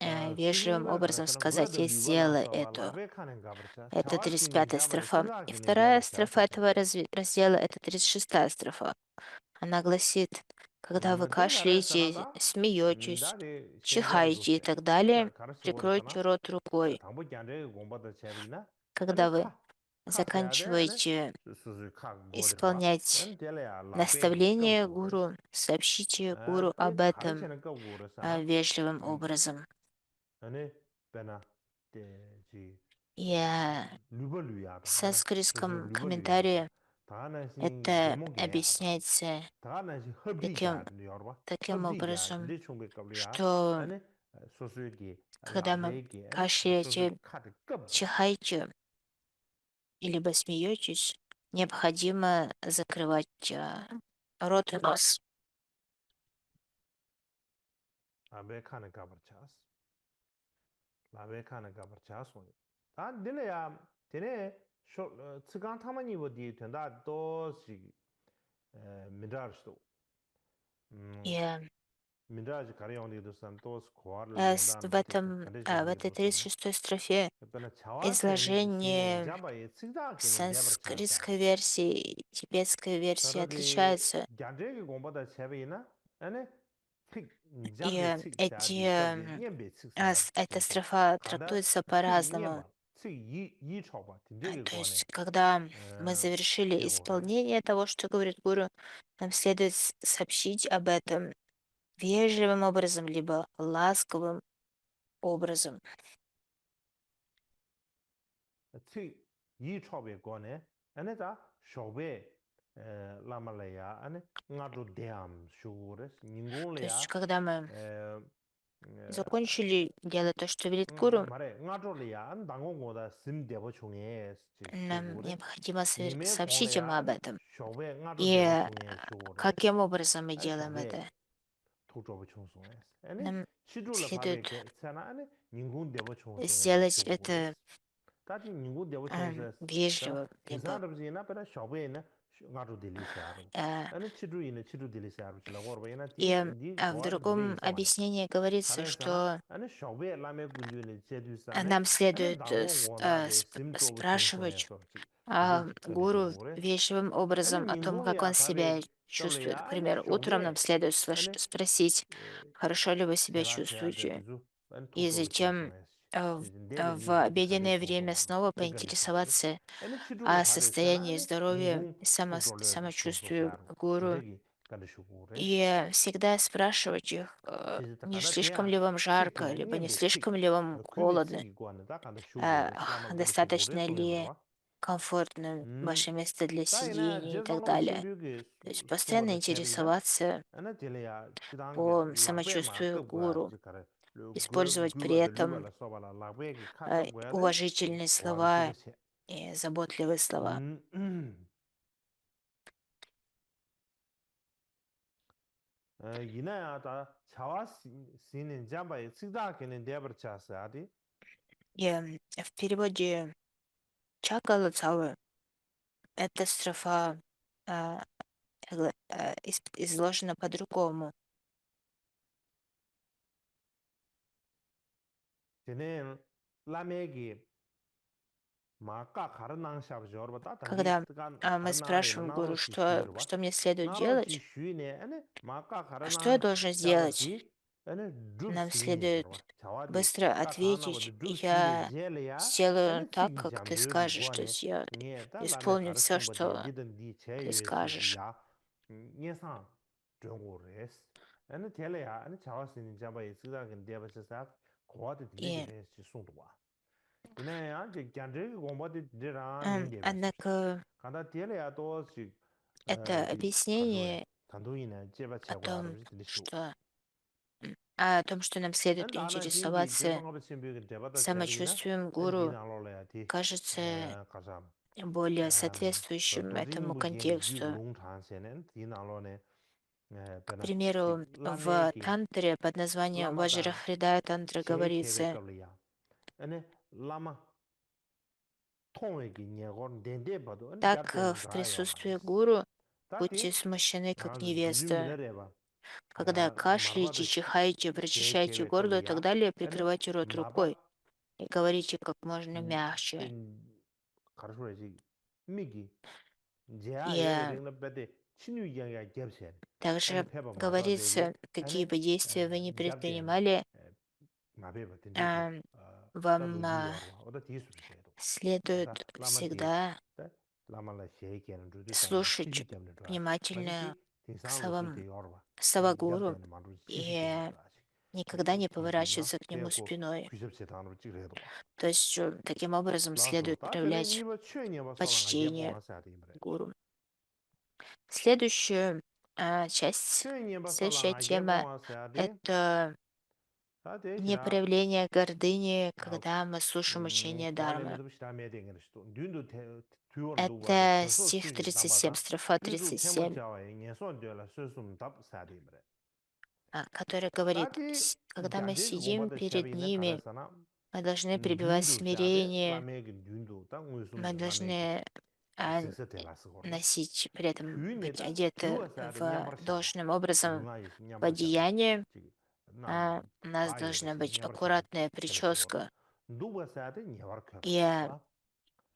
вежливым 시니바 образом 가라사나 сказать, 고아도 я сделала 리벌라서 это. 라베카는 가버차. Это 자와시니 35-я 잡아야 строфа. И 시작하는 вторая 데버차 строфа 소소. этого раздела — это 36-я строфа. Она гласит, когда вы 데 кашляете, 가라사나다. смеетесь, 다리 신기하게 чихаете и 도스레. так далее, 자 가르치고 прикройте 그러잖아. рот рукой. 당부 견제 공부도 제비나. Когда 아니 вы 카서야 돼. 아니 заканчиваете 수수 카 뭐더라. исполнять 난 될래야 라베기 наставление 깜고레스. гуру, сообщите гуру 아니 об этом 가르치는 거고르사나. вежливым образом. 아니 베나 데지 И 루벌루야다. в 하나 수수 санскритском 루벌루야다. комментарии 다나시 это 제목이야다. объясняется 다나시 таким, 허브리자 여러분. таким 허브리자 образом, 리총베 qab리야. что 아니 소수기 когда мы 라베기 아니 소수 кашляете, 카드 급. чихаете, либо смеетесь, необходимо закрывать рот и нос. 라베카는 가버차스. 라베카는 가버차스. 다 늘려야 되네. 측강 타만이 어디 된다 또시 미라르스도. И 미라지 가리온디도 산토스 코아르 в 용단 этом, в этой 컨디션이도 산네. 36-й строфе 그러나 자와케는 신이 изложение 잡아에 측다케는 데버차스. санскритской версии и тибетской версии 저러디 отличаются. 간제기 공부다 제베이나 아니 틱 И 잠베 틱 эти, 샤디 qab디 냠베 틱사다. эта строфа 가다 трактуется 틱 по-разному. 냠바 틱이 쳐봐. 딘데기 То 거네. есть, когда мы завершили 되고래. исполнение того, что говорит гуру, нам следует сообщить об этом вежливым образом, либо ласковым образом. 틱이 쳐베 거네. 아니다 쇼베 라말레야 아니 나도 대암 쇼레스 То есть, 닝고레야 когда мы 에 закончили делать то, что велит гуру, 말해 나도리야 안 당고고다 심대버 중에 нам 쇼고레 необходимо 님의 сообщить им 공래야 об 아니 этом. 쇼베 나도 И 대버 중에 쇼고레 каким образом мы 아니 делаем 쇼베 это? 토조버 총송에 아니 Нам 시줄라 следует 바베 sana 아니 닝군 대버 총송에 сделать 쇼고레 это 다지 닝군 대버 총송에 sana вежливо, либо 계산하듯이나 베라 쇼베나 나도 딜리샤르 э, 아니 치주이네 치주 딜리샤르 라고르바이나 и 디 в 고아르 другом 딜리샤 объяснении говорится, 가레사나 что 아니 쇼베 라메 군주네 제두사네 нам 아니 следует 당고고나데 심토브 спрашивать 총송에서 디 гуру 간주고레 вежливым 아니 образом о том, как 닝고리아 он себя 가베 чувствует. К qab리야 아니 примеру, утром нам 쇼베 следует 아니 спросить, хорошо ли вы себя 제가 돼야 чувствуете, 되는지 아니 и 토조브 затем 총송에 в 내리 어디 обеденное время 총송아 снова 그거는 샤브레 поинтересоваться 아니 치주로 о 바베잖아 состоянии 아니 здоровья 닝공 и 토조르 самочувствии 총송샤르 гуру, 딘데기 간주고레 и всегда спрашивать их, 제가 не 가다 слишком 돼야 ли вам жарко, 틱네 либо не 냠베 слишком 틱 ли вам 쿠비 холодно, 틱이 고안다 간주고레 슬라마 간주고레 достаточно 송에 ли 말봐 комфортно ваше место для 다이나 сидения и так 제송로 далее. 신류게 То есть постоянно 송보다 제비나 интересоваться 아나 딜레야 지당게 по 락베 самочувствию 마급과 гуру, 지카레 использовать при 그거도 этом 류발라 써발라 락베기 카급과래 уважительные 고아도 слова 딜레세 и заботливые слова. 이나야 다 자와 시는 잠바에 쓰다게는 데버차스 아디 И в переводе Чакала Цауры эта строфа а, изложена по-другому. 쟤는 라메기 마까 가르낭 샤브저버 당기 Когда 뜨간 мы 가르낭레 спрашиваем гуру, 나로 지슈여봐 что мне следует 나로 делать, 지슈네 아니 마까 что я 가르낭 должен сделать, 샤브지 아니 нам 줍시니 следует 저봐 자와디 быстро 까카나 ответить, 버드 줍시니 я 젤야 сделаю 아니 так, 틱 как ты 잠저기 скажешь, то 고아네 есть я 녜다 라메 исполню все, 가르친 버디 что 리든 디 ты 제유에스 скажешь. 야 녜상 정고레스 ane tele ya, ane chawa sini jamba yi sikda kan deba se sa, kuwa de dili И dire si sung duwa. Ina ya, je gyandre ki gomba de dili rang ning deba se. однако Kanda tele ya to si, это di karsho re, объяснение tandu ina jeba о che kwa том, arwa si dili shu. что о том, что нам следует Ane dana jingi интересоваться gyesong aba simbi ki deba da chayri ina, самочувствием ane di гуру, nang lo la ya di, кажется karsam. более соответствующим Dodri этому nyingbu jengi gyub контексту. long chan se ne, di nang lo ne, К pena, chik примеру, lame в ki, тантре под названием lama da, Ваджрахрида тантра che kebe говорится: kabli ya. Ane lama tongwe ki nyegor dende bado, ane так gyab ten в gra yor la присутствии res. гуру Ta будьте di, смущены, как ngāzu dūzhū невеста. mīla rēba, Когда marba кашляете, da чихаете, che прочищаете kewe горло kabli и так ya, далее, ane прикрывайте рот marba рукой и говорите как можно мягче. ten karshu re chik miki, jaya И yore ringla bade chinu yang ya gyab shen, ane также pepa marba debe, говорится, какие ane бы действия вы ни gyab ten предпринимали, mabeba ten desu а, вам tabu yu yorwa, oda di suru shedo. Da следует lama di, всегда da lama la she kena drudu tongla слушать chishu gyab le dhruwa, badi внимательно di tingsang lu su de совам, yorwa, gyab савагуру ten mandu chishu gyab le и dhruwa. никогда не Tiki na, поворачиваться к нему teko спиной. kuishab che tangro chik redwa. То есть таким образом Laso, следует ta tene проявлять nipa chwe nyeba sola nga yeb почтение gonga sa di imbre. гуру. Следующая часть, Chwe nyeba sola следующая nga yeb тема — gonga sa di, это ta de не shira, проявление гордыни, когда мы слушаем учение kwa le Дharмы. midab shira me de ngene shito. Dundu tuyor nduwa de Это kwenso стих sushin damba 37, ta, строфа dundu tenmo 37, chawa ngen son de la susum dab sa di imbre. который Ta говорит: di, Когда мы gyande ki gomba сидим da перед chabi ina kara ними, sana, мы должны пребывать в dundu sa di, смирении, lame ki dundu, ta ngui sum мы de lame ki должны а, siksa de la sigorwa. носить, при этом Tuyu ne быть ta, одеты tuwa sa di в nyambar shawa. должным образом Yunga yi в nyambar shawa. одеянии. Chigi, nam У нас ba yore должна chigi быть nyambar shawa аккуратная chela sigorwa. прическа. Nduwa sa di nyambar kyora, И rwa.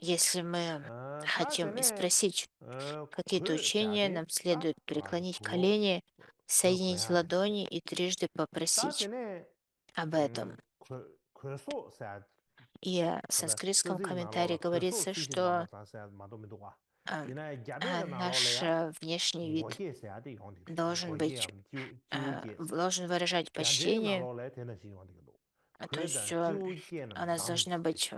если мы Ta хотим tene, спросить какие-то kwe sa учения, di, нам ta следует nga zu преклонить kuro, колени, kwe соединить kwaya de se. ладони и трижды Ta попросить tene, об этом. kwe so sa, И в kada санскритском suzik na lo комментарии la, kwe so говорится, sushin что damba zang sa mado midwa. а, Ina gyabe ka na lo le наш ya, внешний вид ngoye sa di yondi do. должен Ngoye быть, am jiu ge se. должен выражать Gyandre na почтение. lo le tena shi yondi do. То Kwe есть dan jiu ge у nam нас dang должно se. быть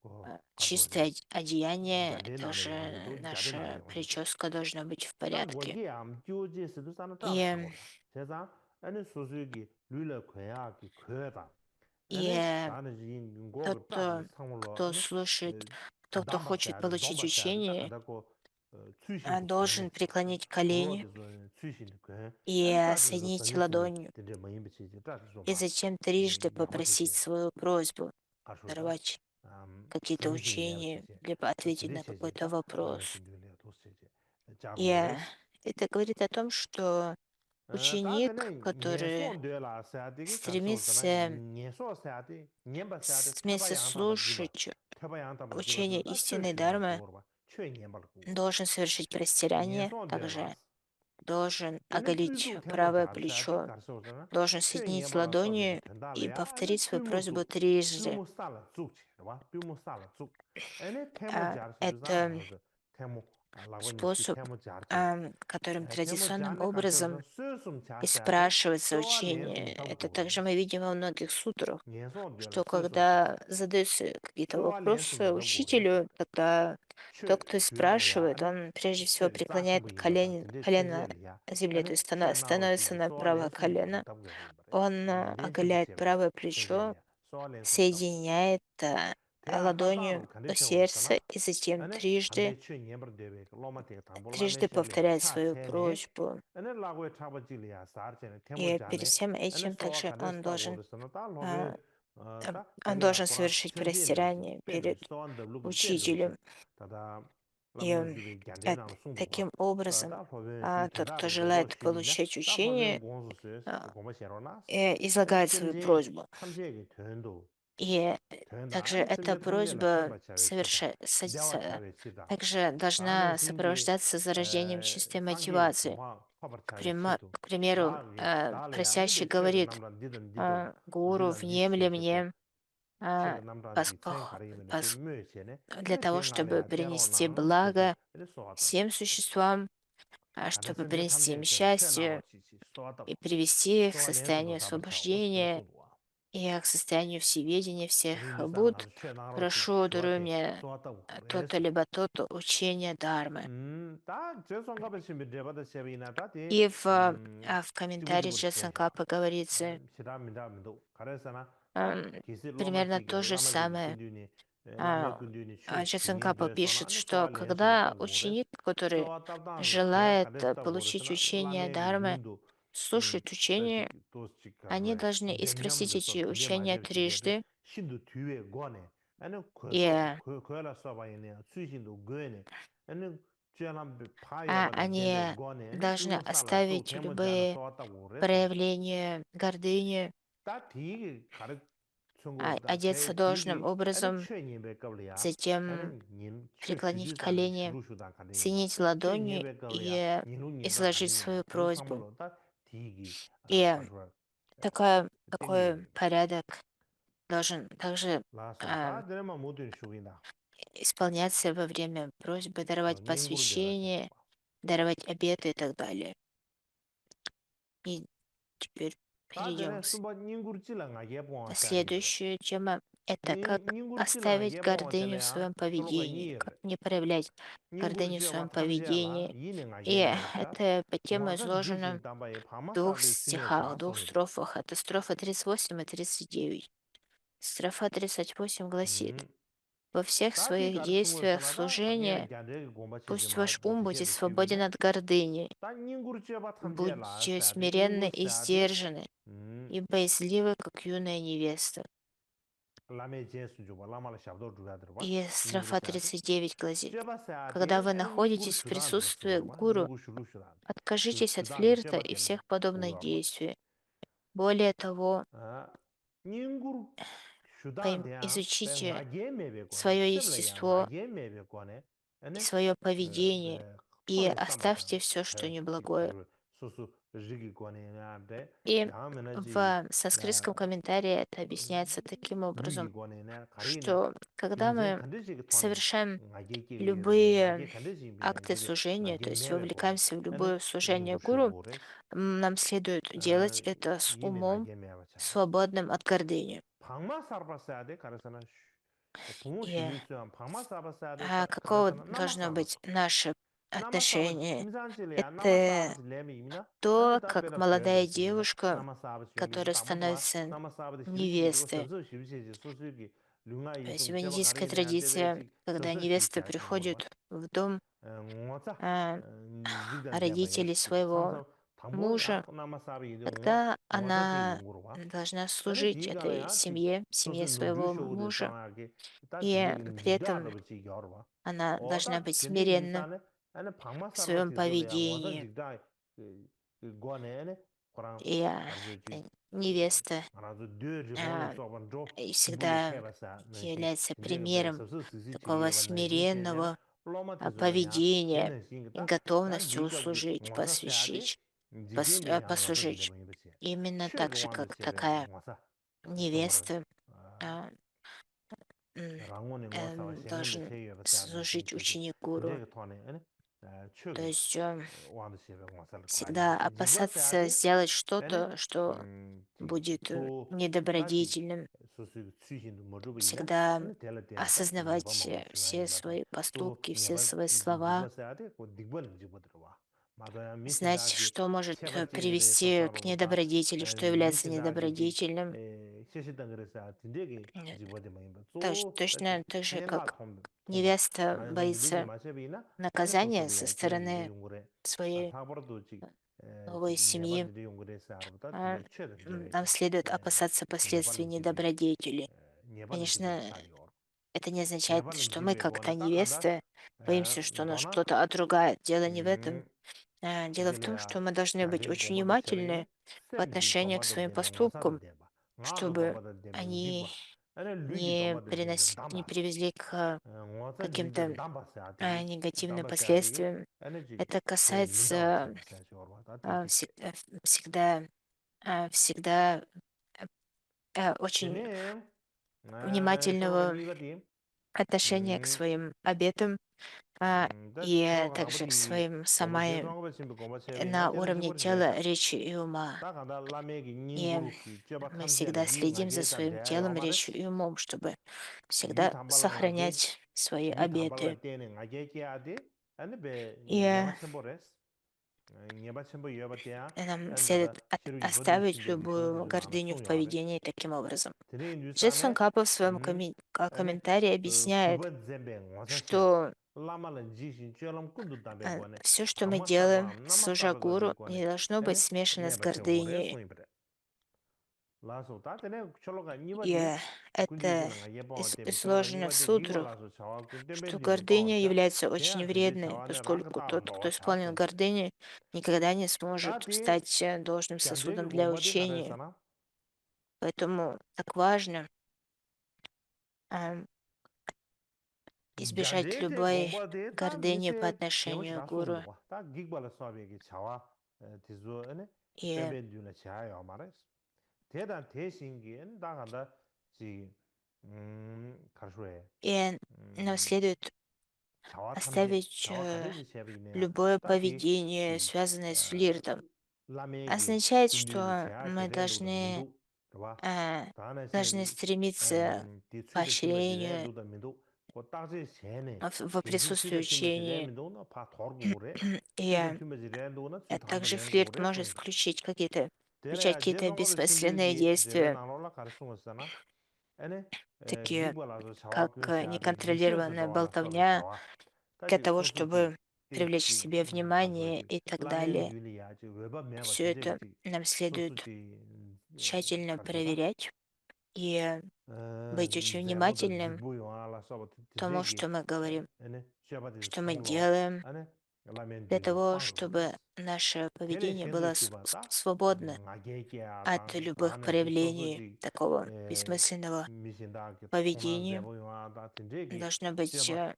Ko karso чистое se. одеяние, Gyandre na le yondi тоже do, gyandre na le наша yondi do. прическа должна быть в Tā порядке. ngoye am jiu ge se do sana zhāla И, sigorwa. Che zang, ane su su ki lu le kwaya ki kwe dan. Ane и dāna yin ngo тот, ge zhāba ki sāngwa lo, кто ane слушает, тот, кто dāmba хочет sayade, получить dōmba sayade, tā учение, kada ko tsūshin tu kwen, должен преклонить kuro колени de zo tsūshin tu kwen, и ane tā ti zo соединить sanyi sumi ладонью, dinde mayimba chi chi, tā ti zo и ma затем трижды yagwa chi попросить chi, свою просьбу, karsho ta даровать какие-то sanyi sumi yaba chi учения, chi, либо ответить tiri на chi chi, какой-то tā lama вопрос. chi nyo le tos chi chi, jagu И yo res. это говорит о том, что Tā tene ученик, nyen который son de la sayade ki karsho zana, стремится nyen son sayade, nyenba sayade, teba стремится yang taba jiba, слушать teba yang taba jiba учение zo, tā chö истинной shu ma Дharмы, sigorwa, chö nyenba la gu. должен совершить Nyen простирание, son de la также должен Tene оголить tuidu tenpo правое jar sayade плечо, karso zana, должен chö соединить nyenba la sobe ki ладони tenda le и ya, ane повторить свою pimu просьбу su, трижды. pimu sa la zuk chi, rwa, pimu sa la zuk. Ane tenmo А, jar shidu zana Это nga zi, tenmo, lakwa ni chi способ, tenmo jar chi. которым Tenmo jar традиционным ne karso zana, образом sö sum cha и sayade, спрашивается sö wa len sum учение. tabu Это zogwa также res. мы видим во многих сутрах, Nyen son de la что sö sum cha, когда задаются какие-то sö wa len sum вопросы tabu res. учителю, тогда Chö тот, кто tuyo le ya, спрашивает, ane он прежде всего chö za преклоняет shimbo yinba ta, tende chen колено le ya, земле, то ane есть chö na ro chi становится ki, на sö wa правое len sum tabu колено, tabu ga yinba re. он Len chibu оголяет chebe, правое chen le плечо, ya, sö wa len sum tabu. соединяет Tēyā lāngzāng ладонью rūp kāndē у chēng wā сердца sāna, и затем ānē трижды, kāndē chē nyēmbar dēwē kā lōma tēk tāngbō lāme трижды shēb lē yā повторяет chā свою chē nē, просьбу. ānē lāgwē chāba jī lē yā sār chē nē, tēmō И chā перед nē, всем ānē этим sō wā также kāndē stā gō rē sāna, tā lō bē, а, tā он tēlē yā должен Qurāng совершить chēn tē nē rē chī, простирание bēn rē перед chī, sō wā ndab lū bō bēn rē chī, учителем. tā tā lām И lū chī bē gyāndē nā rō sōng dō wā, таким образом tā lō bē chī тот, tēndā кто rō gō rō желает shī nē, получать tā lō bē учение, gōng sō sē, а, gōng bā shē rō nā, ānē излагает свою chēm просьбу. chē kī tēn dō, И tēndā, также ānē эта chēm la просьба tenpa chawe chida, dewa chawe chida. также Tāne должна singi сопровождаться зарождением чистой sangye мотивации. kongwa pabar К chawe к chidu. примеру, Dāle ya, ane просящий de chwe ge говорит: namran didan, Гуру, didan di внемли che che to. мне, Chwe а, ge namran di поско- tsen kari yime pe пос- mö che ne. для Ane того, te nga le чтобы ya, tenro принести nang che che, благо ane so atan. всем существам, чтобы 가르선제 принести им 탐제세 최나와 счастье 지지 소화다고 и привести их к 소화 렌스도 состоянию 잡아차 오스도 освобождения 콘도와 и к состоянию всеведения всех 우리인도상 Будд. 아주 최나로 지 Прошу, даруй 쇼와테 мне 소화다고 то-то 그랬어 либо то-то учение Дharмы. 다 죄송합니다 신비 제바다 세비나 다디 И в комментарии 찌부찌부를 Джетсон 쉐샤 Капа говорится 시라민다민도 가르서나 다 ам, 기시 примерно 로마지게 то же 라마지게 самое. 근dü니 라메 А, 근dü니 Джетсон 쇼시긴 Капа 돼서나 пишет, 아니 что 소화 렌스도 когда 타고 그랬어 ученик, который 소화답다는 개 желает 가르다 получить 버렸으나 учение 라메기 Дharмы, 윤도 слушает учение, 다시 они 도스치카르 должны испросить 뱀냠도 эти 그게 учения 맞을 지게데 трижды, 신도 뒤에 거네 아니 거서 и 거라 써봐야네 수신도 거네 아니 쥐람 파야바다 젬베 они 거네 должны 뚱살라 소 оставить 대모자나 любые 써왔다고 그랬어 проявления гордыни, 다 뒤에 가르 청고다 одеться 대 должным 뒤에 아니 образом, 최년배 겁이야 затем 아니 닌 преклонить 최수지산의 колени, 시루수다 가능이봐 соединить ладони 최년배 겁이야 и 니누님바 изложить 가능이봐 свою 어느 просьбу. 상물로 다 뒤기 И 가르와 такой 땡기네 порядок должен также 라서 а, 다 드레마 모든 쇼긴다 исполняться во время просьбы 저 даровать 닝구를 대라서 посвящение, даровать обеты и так далее. И теперь 다 перейдем 드레 수바 닝구를 찔러가 예봉 사리요 следующую тему. Это как 닝구를 찔러가 оставить 예봉 гордыню в 텔레야 своем 솔로가 поведении, как 니르 не проявлять 닝구를 гордыню в 찌와 своем 탐제라 поведении. 이능아 И 예매버자 это по тему 와산 изложено 지신 담바에 в двух 파마사베 스네 стихах, в двух 샤송이다 строфах. Это строфа 38 и 39. Строфа 38 гласит: «Во всех 다디 своих 가르친 действиях 거였으나다 당연히 служения 갸데 고마치지 пусть 마 ваш ум будет 디셰베 свободен 쉬비나 от гордыни, 단 닝구를 찌와 탐제라 будьте 사데 смиренны 닝구를 и 사데 сдержаны, и боязливы, как юная невеста». 라메 제스 주바 라마라 샤브도 주가들바 И 닝구를 строфа 사데 39 гласит: 찌와 «Когда 사데 вы 아니 닝구를 находитесь в 슈단 присутствии 버스요르바 гуру, 닝구 슈루슈단 그 откажитесь от 슈단도 флирта 찌와 и 때문에 всех подобных 우여르바 действий. Более того, 아 닝구를 슈단 대야 배 изучите 나게 메베 거네 свое 씹려야 естество 나게 메베 거네 и 아니 свое поведение, 그 и 콜로 삼바다 оставьте все, что 배 неблагое». 가르 소소 지기 거네 나데 И 다음에나지 в санскритском комментарии это объясняется таким образом, 미기 거네나 가리네 что когда 인생 мы 컨디션 토네 совершаем 나게 끼리르데 любые 나게 컨디션 акты 비야지데 служения, то 나게 есть 메베 거네 вовлекаемся в 아니 любое служение 닝구 гуру, 슈보레스 нам следует делать это с 이네 умом, 나게 메바차 свободным от гордыни. 방마 살바사데 가르사나 부모 И 시유수한 방마 살바사데 каково 가르사나 나마 должно быть 살바토 наше 나마 살바 отношение? 김산실이야 나마 Это 살바지 레미이나 아니 то, как 답변을 молодая 배웠습니다 девушка, 나마 살바지 용기도 которая 답보도와 становится 나마 살바지 시비지 되고 невестой. 섭섭 시비지 소수기 룽아 То есть 이좀 в 제바 индийской 가리네 традиции, 데베지 когда 섭섭 невеста 시비지 거봐 приходит в дом 응어자 а, 직단 제바에 родителей своего 상상 당보야 мужа, 나마 살바지 응 тогда 응어자 제 она 용으로 봐 должна 아니 служить этой 디가야 지 семье, 소소 семье своего 누주쇼데 мужа, 상하게 다 и 디게 при этом 직다로 지 여러 она должна 어다 быть 근데 смиренна 인사네 아니 в 방마사르바 своем 지솔이야 와서 поведении. 직다 그 관에네 그랑 И 가르지 невеста 알아서 뇌지 혼을 а, 쏘반 줘 и 기분을 всегда 패봐서 너시 является 진짜 배 примером 서서 스시 такого 지리가 너시 셰냐 смиренного 로마티솔이야 поведения 걔는 и 신기다 난 готовностью 디가기 услужить, 와서 써야지 посвящить, 지게미 하는 것도 되게 послужить. 많이 беси Именно так же, 최고한테 как 제배 такая 와서 정말 невеста а, м, 랑원의 와서 생긴데 должен 제여서 служить 되게 ученик гуру. 진짜 토네 아니 То 최고 есть 와도 제배 와서 всегда 가야지 지과 опасаться 써야지 сделать 아니 что-то, что будет 소 다지 недобродетельным, 소수 수신도 뭐죠 보이나 всегда 아니 텔레텔다 녀바 осознавать 먹어 все 중앙에 봐다 свои 소 поступки, все 녀바 свои слова, 지과 써야 돼그 딕번 지고 들어와 맞아요 знать, 미신다기 что может 체바제레 привести к 소사로다 недобродетели, что является 미신다기 недобродетельным. 시시당 그래서 진짜게 Э, 지고데 뭐 소 다시 Точно так же, 냥가 как 통바 невеста 난 누구 боится 마셔비나 아니 наказания со 소소비야 지게 стороны 용거래 아 своей 타버도 지 новой семьи, 녀바들이 용거래서 알아보다 а, 진짜 최대 нам 제베지 следует опасаться последствий 녀바는 지베 недобродетелей. 녀바는 지베 Конечно, 사리오 это не означает, 녀바는 что мы, 지베 как 거나 то 딱 안다 невесты, боимся, что нас 너나 что-то отругает. Дело не в этом. Дело в том, 이제야 что мы должны быть 갸데 очень 고마도 세베이나 внимательны по 셈지 отношению к 고마도 своим 데베 와사도 поступкам, 데바 나도 чтобы 고마도 데베 они 인기과 아니 류기 고마도 데베 не 담바스 привезли к 와사 직접 каким-то 담바스 아티기 негативным 담바스 아티기 последствиям. 에너지 Это 그 링다오 касается 체바스 저와 다티기 всегда, всегда очень 되네 внимательного 솔로가 니가 디 отношения к своим обетам, и 초록은 также 아버지 своим 고모체 самай 송어버 침부 고모체비 на 나체는 уровне 지버리 тела, 제다 речи и ума. 다가다 라메기 И 닝구루키 쩌바 мы 탐제네 всегда 니 следим за 나게 своим 단대 телом, речью 요마레스 и умом, чтобы 니 всегда 담발라 나게 сохранять свои 니 담발라 обеты. 때네 나게 깨야데 아니 베 И 녀바 첨보레스 녀바 첨보 여바때야 нам следует 안다다 시루 이버드 оставить 침베 любую 미송지도 나나 гордыню в 송요레 поведении таким образом. 드네 Джейсон 뉴스안에 Капа в своем 아니 комментарии объясняет, 구버 zembe ngosashi что 라마는 지신 쩌럼 꾼도 담배 보네 все, что мы 아마 делаем, 따바 나마 служа 따바자 гуру, 되고네 не должно быть 아니 смешано с 내가 첨보레 гордыней. 송이버레 라소 따테네 철로가 И 니바디 это 군지스는 예뻐 때문에 철로가 изложено в 니바디 сутрах, 기고라서 자와 что 군tem벤디네 гордыня 거자 является очень 대야 된지 вредной, 자와네 поскольку 랑가타 тот, кто 로 исполнен 차스 гордыней, никогда не сможет 따디 стать должным 잠재기 сосудом для 공부디 учения. 가르잖아 Поэтому так важно ам, избежать 잠재기 любой 공부디 다 гордыни по 미세 отношению 개워시다 к гуру. 송도 다 기발라 수업에게 자와 디조네 И, 뱀벤디네 자요 말레스 대단 대신기엔 나간다 지 가르쇼에 и нам следует 자와 탐지 оставить 자와 가르지 제비네야 любое 따디 поведение, 지 связанное с флиртом. 라메기 Означает, 군주의 что 제야 мы 제렌도다 민도 봐 а, должны 다나신 стремиться к 디츠의 팀의 поощрению 제렌도다 민도 그 딱지 제네 во 계시 присутствии 수의 팀의 учения. 제렌도나 파 тор고 그래 수의 И 팀의 제렌도나 수 также 담배는 флирт 그래 может 소이 включать 데라야 какие-то 제정어도 бессмысленные 침부기 제베 действия, 나눠라 가르쳐 왔잖아 아니 такие 기발아서 자와 как 근시아데 미셔서 неконтролированная 자와라 수업에 болтовня 자와 для 다지 того, 소소지 чтобы привлечь к 띠지 себе внимание 가르쳐지 и так 라메기 далее. 율리야 지 외바 매바 Все это 진짜지 нам следует 소소지 тщательно 가르쳐다 проверять и быть очень 제모도 внимательным 직부 영화라 써버 к тому, 디제기 что мы говорим, 아니 셔바디 что мы 송로 делаем, 아니 라멘 для 딜로 того, 빵로레스 чтобы наше 테레 поведение 셴도 было 슈바다 свободно 나게게야 от 당 любых 다네 디 проявлений 소소지 такого бессмысленного 미신다게 통한 поведения. 제보 영화다 딘제기 Должно быть 셔바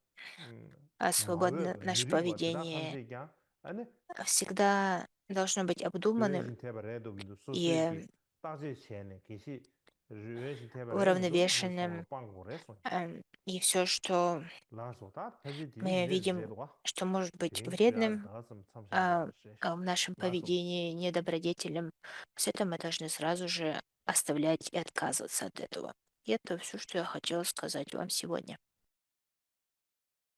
свободно, 마외 наше 느리버드다 поведение 탐제기야 아니 всегда должно быть обдуманным 르웨신 테바레도 민도 소소기 и 따제 셴네 기시 르웨신 테바레 민도 송로 уравновешенным. 빵고레소 И все, что 라소다 페지디 мы видим, 르제도와 что может быть 드린 주야 вредным 다음 а, 참샤마다 쉐 в нашем 라소 поведении, недобродетелем, с этим мы должны сразу же оставлять и отказываться от этого. И это все, что я хотела сказать вам сегодня.